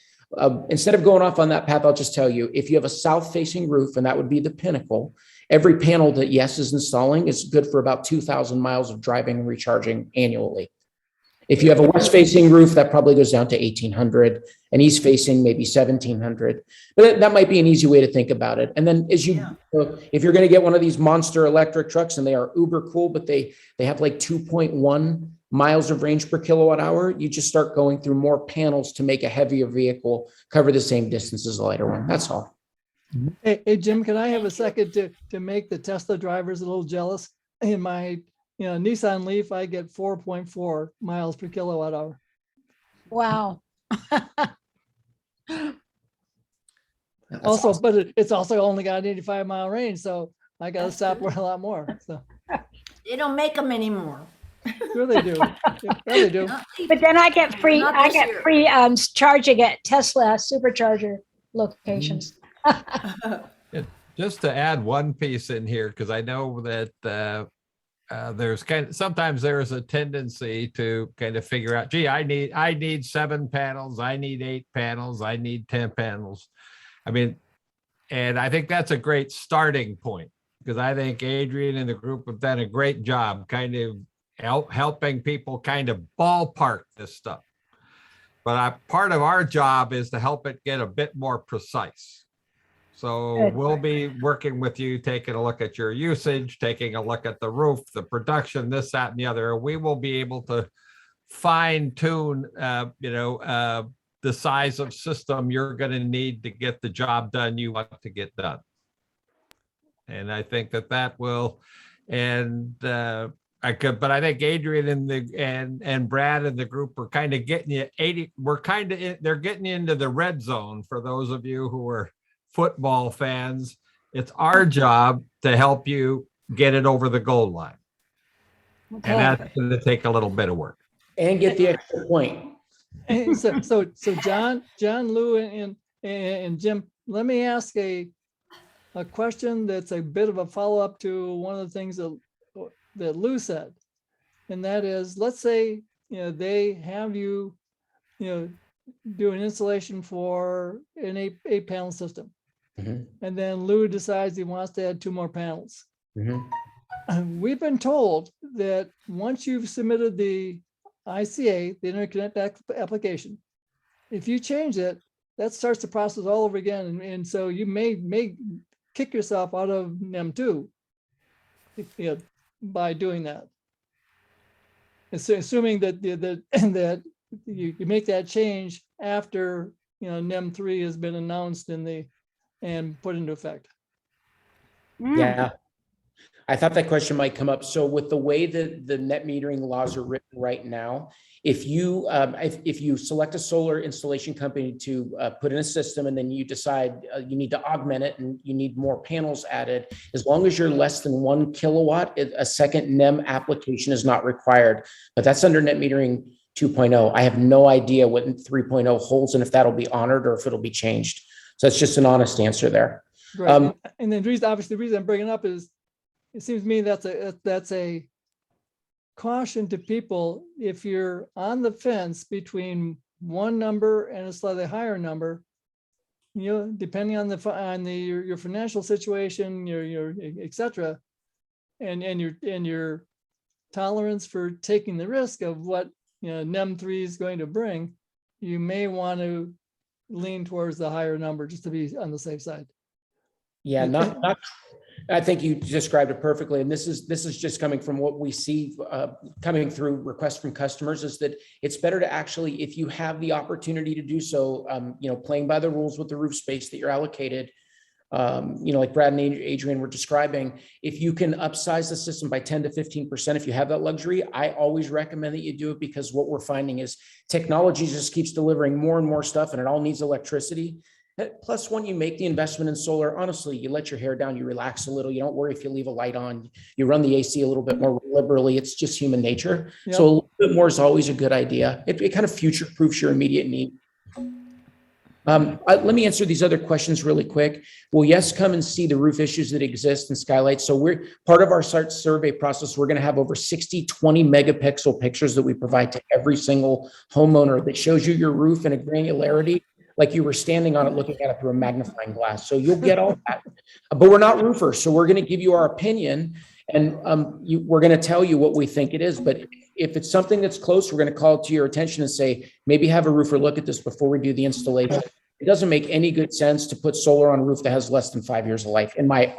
Instead of going off on that path, I'll just tell you, if you have a south-facing roof, and that would be the pinnacle, every panel that Yes is installing is good for about 2,000 miles of driving and recharging annually. If you have a west-facing roof, that probably goes down to 1,800, and east-facing maybe 1,700. But that might be an easy way to think about it. And then if you're going to get one of these monster electric trucks, and they are uber cool, but they have like 2.1 miles of range per kilowatt hour, you just start going through more panels to make a heavier vehicle cover the same distance as a lighter one. That's all. Hey, Jim, can I have a second to make the Tesla drivers a little jealous? In my Nissan Leaf, I get 4.4 miles per kilowatt hour. Wow. Also, awesome. But it's also only got an 85-mile range, so I got to stop for a lot more. So They don't make them anymore. Sure they do. Yeah, they do. But then I get free charging at Tesla supercharger locations. Just to add one piece in here, because I know that there's sometimes there is a tendency to kind of figure out, gee, I need 7 panels, I need 8 panels, I need 10 panels. I mean, and I think that's a great starting point, because I think Adrian and the group have done a great job kind of helping people kind of ballpark this stuff. But part of our job is to help it get a bit more precise. So we'll be working with you, taking a look at your usage, taking a look at the roof, the production, this, that, and the other. We will be able to fine tune, the size of system you're going to need to get the job done you want to get done. And I think that will, and but I think Adrian and Brad and the group are kind of getting you 80. They're getting you into the red zone for those of you who are football fans. It's our job to help you get it over the goal line. Okay. And that's going to take a little bit of work. And get the extra point. And so John, Lou, and Jim, let me ask a question that's a bit of a follow-up to one of the things that Lou said. And that is, let's say, they have you, do an installation for an 8-panel system. Mm-hmm. And then Lou decides he wants to add 2 more panels. Mm-hmm. We've been told that once you've submitted the ICA, the interconnect application, if you change it, that starts the process all over again. And so you may kick yourself out of NEM 2 by doing that. Assuming that you make that change after NEM 3 has been announced and put into effect. Yeah, I thought that question might come up. So with the way that the net metering laws are written right now, if you select a solar installation company to put in a system, and then you decide you need to augment it and you need more panels added, as long as you're less than 1 kilowatt, a second NEM application is not required. But that's under net metering 2.0. I have no idea what 3.0 holds and if that'll be honored or if it'll be changed. So it's just an honest answer there. Right. And the reason I'm bringing up is, it seems to me that's a caution to people. If you're on the fence between one number and a slightly higher number, depending on your financial situation, your et cetera, and your tolerance for taking the risk of what NEM 3 is going to bring, you may want to lean towards the higher number just to be on the safe side. Yeah, I think you described it perfectly. And this is just coming from what we see coming through requests from customers, is that it's better to actually, if you have the opportunity to do so, playing by the rules with the roof space that you're allocated, like Brad and Adrian were describing, if you can upsize the system by 10 to 15%, if you have that luxury, I always recommend that you do it, because what we're finding is technology just keeps delivering more and more stuff, and it all needs electricity. Plus, when you make the investment in solar, honestly, you let your hair down, you relax a little, you don't worry if you leave a light on, you run the AC a little bit more liberally. It's just human nature. Yep. So a little bit more is always a good idea. It kind of future proofs your immediate need. Let me answer these other questions really quick. Will yes come and see the roof issues that exist in skylights? So we're part of our site survey process. We're going to have over 60 20 megapixel pictures that we provide to every single homeowner that shows you your roof in a granularity like you were standing on it looking at it through a magnifying glass. So you'll get all that. But we're not roofers, so we're going to give you our opinion, and we're going to tell you what we think it is. But if it's something that's close, we're going to call it to your attention and say, maybe have a roofer look at this before we do the installation. It doesn't make any good sense to put solar on a roof that has less than 5 years of life, in my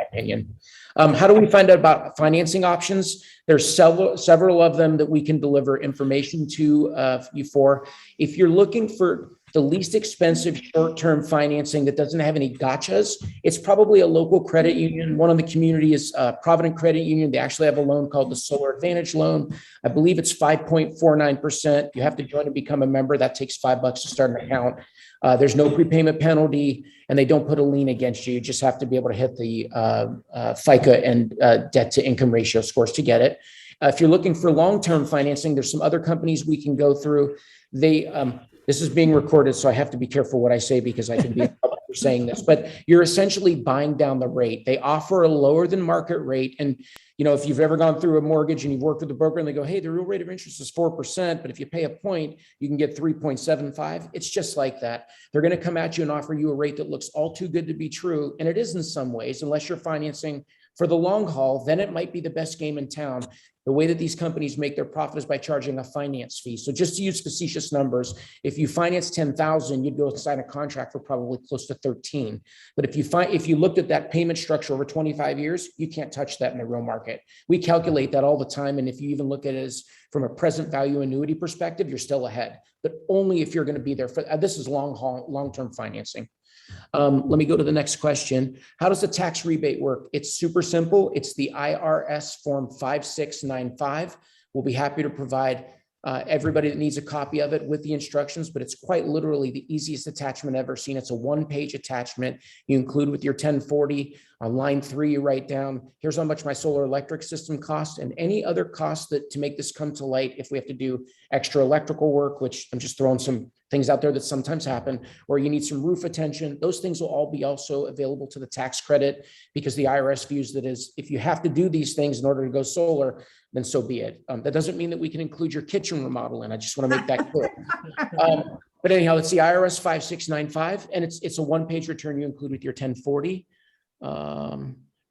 opinion. How do we find out about financing options? There's several of them that we can deliver information to you for. If you're looking for the least expensive short-term financing that doesn't have any gotchas, it's probably a local credit union. One of the community is Provident Credit Union. They actually have a loan called the Solar Advantage Loan. I believe it's 5.49%. You have to join and become a member. That takes $5 to start an account. There's no prepayment penalty, and they don't put a lien against you. You just have to be able to hit the FICA and debt to income ratio scores to get it. If you're looking for long-term financing, there's some other companies we can go through. This is being recorded, so I have to be careful what I say, because I can be in trouble for saying this, but you're essentially buying down the rate. They offer a lower than market rate. And, if you've ever gone through a mortgage and you've worked with a broker and they go, hey, the real rate of interest is 4%, but if you pay a point, you can get 3.75. It's just like that. They're going to come at you and offer you a rate that looks all too good to be true. And it is in some ways, unless you're financing for the long haul, then it might be the best game in town. The way that these companies make their profit is by charging a finance fee. So just to use facetious numbers, if you finance 10,000, you'd go sign a contract for probably close to 13. But if you looked at that payment structure over 25 years, you can't touch that in the real market. We calculate that all the time. And if you even look at it as from a present value annuity perspective, you're still ahead, but only if you're going to be there for this is long-term financing. Let me go to the next question. How does the tax rebate work? It's super simple. It's the IRS form 5695. We'll be happy to provide everybody that needs a copy of it with the instructions, but it's quite literally the easiest attachment ever seen. It's a one-page attachment you include with your 1040. On line 3, you write down, here's how much my solar electric system costs, and any other costs that to make this come to light if we have to do extra electrical work, which I'm just throwing some things out there that sometimes happen, or you need some roof attention. Those things will all be also available to the tax credit, because the IRS views that as if you have to do these things in order to go solar, then so be it. That doesn't mean that we can include your kitchen remodel in. I just want to make that clear. But anyhow, it's the IRS 5695, and it's a one-page return you include with your 1040. Are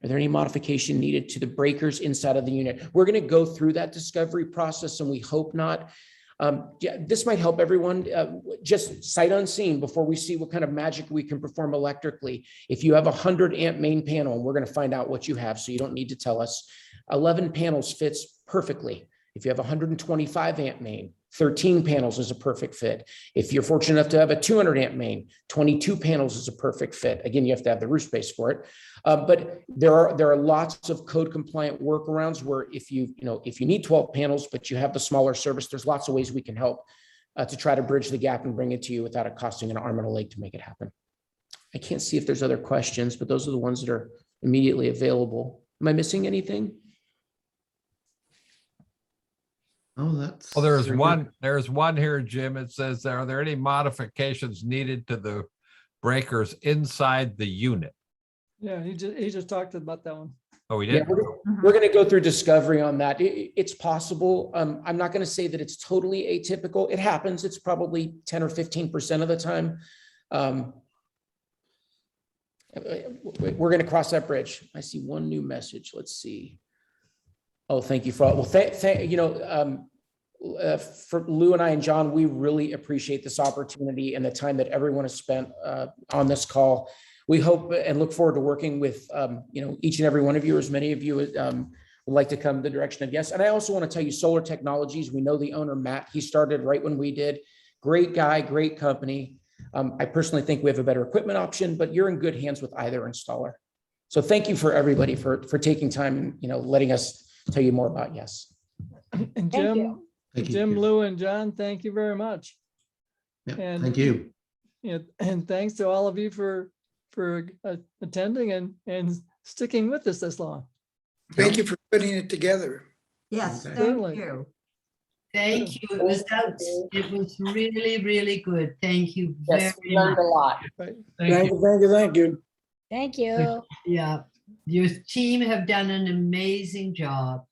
there any modification needed to the breakers inside of the unit? We're going to go through that discovery process, and we hope not. Yeah, this might help everyone just sight unseen before we see what kind of magic we can perform electrically. If you have a 100 amp main panel, and we're going to find out what you have, so you don't need to tell us, 11 panels fits perfectly. If you have 125 amp main, 13 panels is a perfect fit. If you're fortunate enough to have a 200 amp main, 22 panels is a perfect fit. Again, you have to have the roof space for it. But there are lots of code compliant workarounds where if you need 12 panels, but you have the smaller service, there's lots of ways we can help to try to bridge the gap and bring it to you without it costing an arm and a leg to make it happen. I can't see if there's other questions, but those are the ones that are immediately available. Am I missing anything? Oh, that's. Well, there's one here, Jim. It says, are there any modifications needed to the breakers inside the unit? Yeah, he just talked about that one. Oh, we did? Yeah, we're going to go through discovery on that. It's possible. I'm not going to say that it's totally atypical. It happens. It's probably 10 or 15% of the time. We're going to cross that bridge. I see one new message. Let's see. Oh, thank you for, well, for Lou and I and John, we really appreciate this opportunity and the time that everyone has spent on this call. we hope and look forward to working with, each and every one of you, as many of you would like to come the direction of yes. And I also want to tell you, Solar Technologies, we know the owner, Matt, he started right when we did. Great guy, great company. I personally think we have a better equipment option, but you're in good hands with either installer. So thank you for everybody for taking time and, letting us tell you more about yes. And Thank you. Jim, Thank you, Jim, Jim. Lou, and John, thank you very much. Yeah, and- thank you. And thanks to all of you for attending and sticking with us this long. Thank you for putting it together. Yes, Okay. thank Certainly. you. Thank you. It was it was really, really good. Thank you very Yes, we much. learned a lot. Right. Thank you. Thank you. Thank you. Yeah, your team have done an amazing job.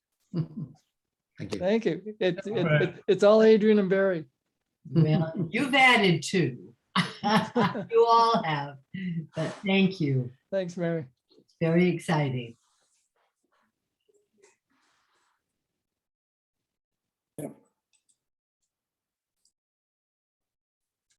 Thank you. Thank you. Right. It's all Adrian and Barry. Well, you've added two. You all have, but thank you. Thanks, Mary. It's very exciting.